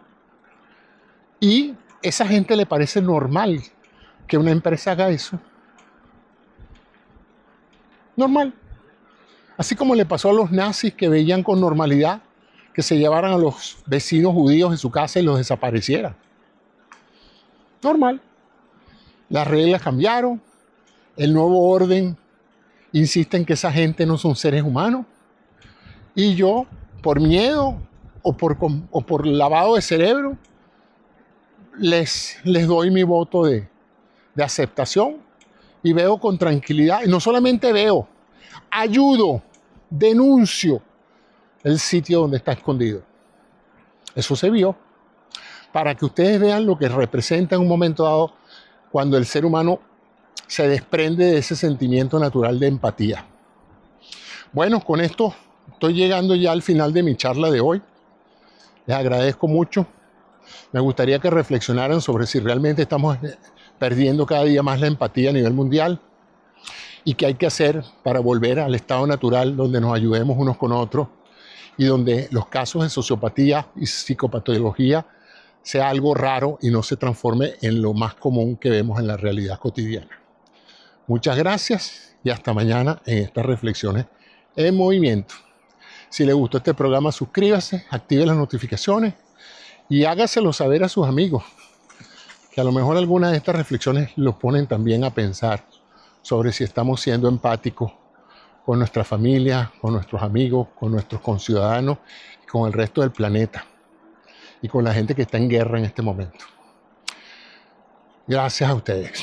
Y esa gente le parece normal que una empresa haga eso. Normal. Así como le pasó a los nazis que veían con normalidad que se llevaran a los vecinos judíos en su casa y los desaparecieran. Normal. Las reglas cambiaron. El nuevo orden insiste en que esa gente no son seres humanos. Y yo, por miedo o por lavado de cerebro, les doy mi voto de aceptación y veo con tranquilidad. Y no solamente veo, ayudo, denuncio el sitio donde está escondido. Eso se vio. Para que ustedes vean lo que representa en un momento dado cuando el ser humano se desprende de ese sentimiento natural de empatía. Bueno, con esto estoy llegando ya al final de mi charla de hoy. Les agradezco mucho. Me gustaría que reflexionaran sobre si realmente estamos perdiendo cada día más la empatía a nivel mundial y qué hay que hacer para volver al estado natural donde nos ayudemos unos con otros y donde los casos de sociopatía y psicopatología sea algo raro y no se transforme en lo más común que vemos en la realidad cotidiana. Muchas gracias y hasta mañana en estas reflexiones en movimiento. Si les gustó este programa, suscríbase, active las notificaciones y hágaselo saber a sus amigos, que a lo mejor algunas de estas reflexiones los ponen también a pensar sobre si estamos siendo empáticos con nuestra familia, con nuestros amigos, con nuestros conciudadanos y con el resto del planeta. y con la gente que está en guerra en este momento. Gracias a ustedes.